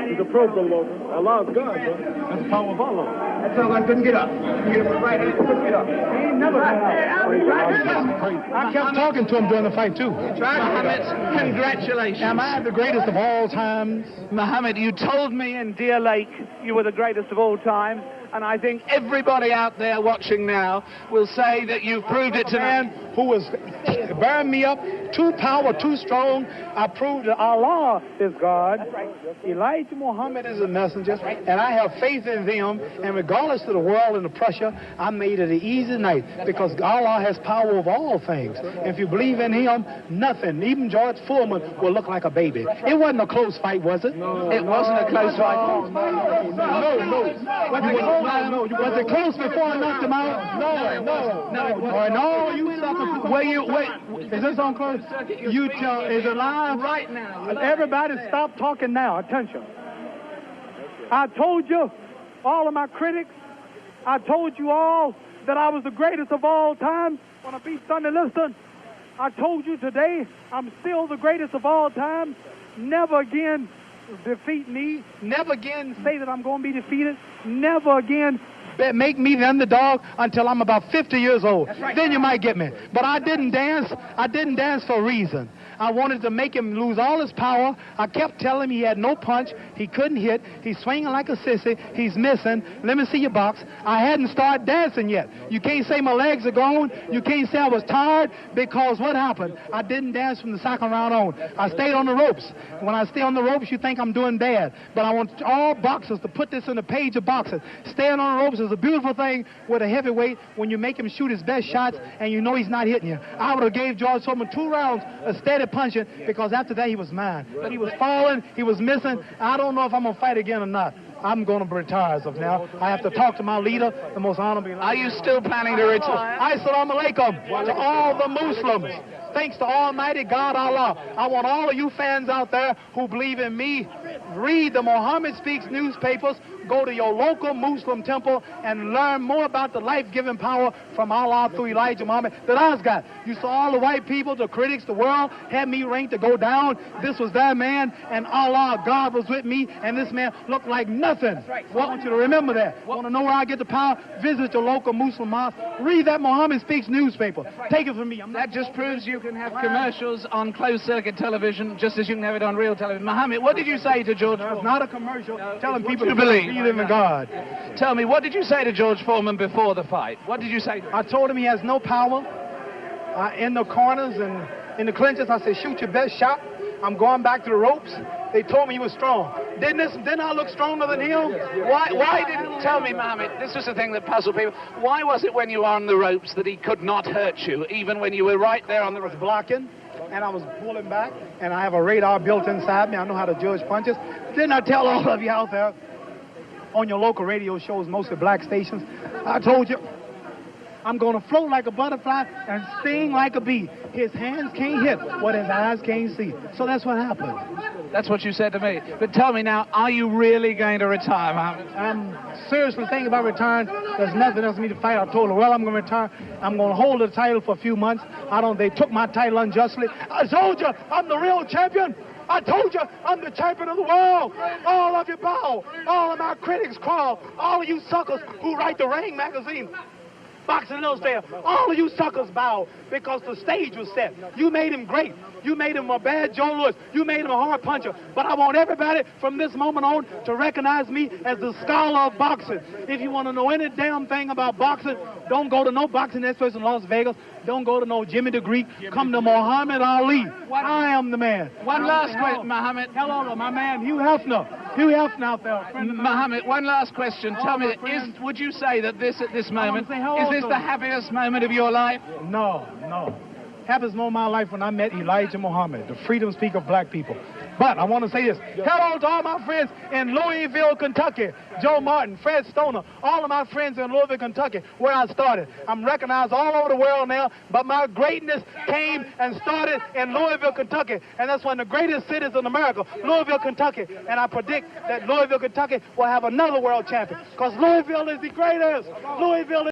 He's a pro, Bill. Allah's God, bro. That's the power of Allah. That's all I couldn't get up. Get him with right hand, couldn't get up. He ain't never got up. I kept talking to him during the fight, too. Mohammed, congratulations. Am I the greatest of all times? Mohammed, you told me in Deer Lake you were the greatest of all time, and I think everybody out there watching now will say that you've proved it tonight. Man who was bearing me up, too powerful, too strong. I proved that Allah is God. Elijah Muhammad is a messenger, and I have faith in them. And regardless of the world and the pressure, I made it an easy night because Allah has power over all things. And if you believe in Him, nothing, even George Foreman, will look like a baby. It wasn't a close fight, was it? It wasn't a close fight. No. Was it close before I knocked him out? No. You suckers. Wait. Is this on close? You tell. Is it live? Right now. Everybody stop talking now. Attention. I told you, all of my critics, I told you all that I was the greatest of all time when I beat Sonny Liston. I told you today I'm still the greatest of all time. Never again defeat me. Never again say that I'm going to be defeated. Never again make me the underdog until I'm about 50 years old. Right. Then you might get me. But I didn't dance. I didn't dance for a reason. I wanted to make him lose all his power. I kept telling him he had no punch. He couldn't hit. He's swinging like a sissy. He's missing. Let me see your box. I hadn't started dancing yet. You can't say my legs are gone. You can't say I was tired because what happened? I didn't dance from the second round on. I stayed on the ropes. When I stay on the ropes, you think I'm doing bad. But I want all boxers to put this in the page of boxing. Staying on the ropes is a beautiful thing with a heavyweight when you make him shoot his best shots and you know he's not hitting you. I would have gave George Foreman 2 rounds of steady punching because after that he was mine. But he was falling, he was missing. I don't know if I'm going to fight again or not. I'm going to retire as of now. I have to talk to my leader, the most honorable. Are you still planning to retire? Assalamu alaikum to all the Muslims. Thanks to Almighty God Allah. I want all of you fans out there who believe in me, read the Muhammad Speaks newspapers, go to your local Muslim temple and learn more about the life-giving power from Allah through Elijah Muhammad that I've got. You saw all the white people, the critics, the world had me ranked to go down. This was their man, and Allah, God was with me, and this man looked like nothing. I want you to remember that. Want to know where I get the power? Visit your local Muslim mosque. Read that Muhammad Speaks newspaper. Take it from me. That just proves you can have commercials on closed-circuit television just as you can have it on real television. Mohammed, what did you say to George Foreman? It's not a commercial telling people to believe in God. Tell me, what did you say to George Foreman before the fight? What did you say to him? I told him he has no power in the corners and in the clinches. I said, shoot your best shot. I'm going back to the ropes. They told me he was strong. Didn't I look stronger than him? Why didn't tell me, Mohammed? This was the thing that puzzled people. Why was it when you were on the ropes that he could not hurt you, even when you were right there on the ropes? Blocking, and I was pulling back, and I have a radar built inside me. I know how to judge punches. Didn't I tell all of you out there on your local radio shows, mostly black stations? I told you, I'm going to float like a butterfly and sting like a bee. His hands can't hit what his eyes can't see. So that's what happened. That's what you said to me. But tell me now, are you really going to retire, Mohammed? I'm seriously thinking about retiring. There's nothing else for me to fight. I told her, well, I'm going to retire. I'm going to hold the title for a few months. They took my title unjustly. I told you, I'm the real champion. I told you, I'm the champion of the world. All of you bow. All of my critics crawl. All of you suckers who write the Ring magazine, Boxing Illustrated, all of you suckers bow because the stage was set. You made him great. You made him a bad Joe Louis. You made him a hard puncher. But I want everybody from this moment on to recognize me as the scholar of boxing. If you want to know any damn thing about boxing, don't go to no boxing experts in Las Vegas. Don't go to no Jimmy the Greek. Come to Muhammad Ali. I am the man. One last question, Muhammad. Hello, my man, Hugh Hefner. Hugh Hefner out there. Muhammad, one last question. Tell me, would you say that this at this moment, is this the happiest moment of your life? No. Happiest moment of my life when I met Elijah Muhammad, the freedom speaker of black people. But I want to say this. Hello to all my friends in Louisville, Kentucky. Joe Martin, Fred Stoner, all of my friends in Louisville, Kentucky, where I started. I'm recognized all over the world now, but my greatness came and started in Louisville, Kentucky. And that's one of the greatest cities in America, Louisville, Kentucky. And I predict that Louisville, Kentucky will have another world champion, because Louisville is the greatest. Louisville is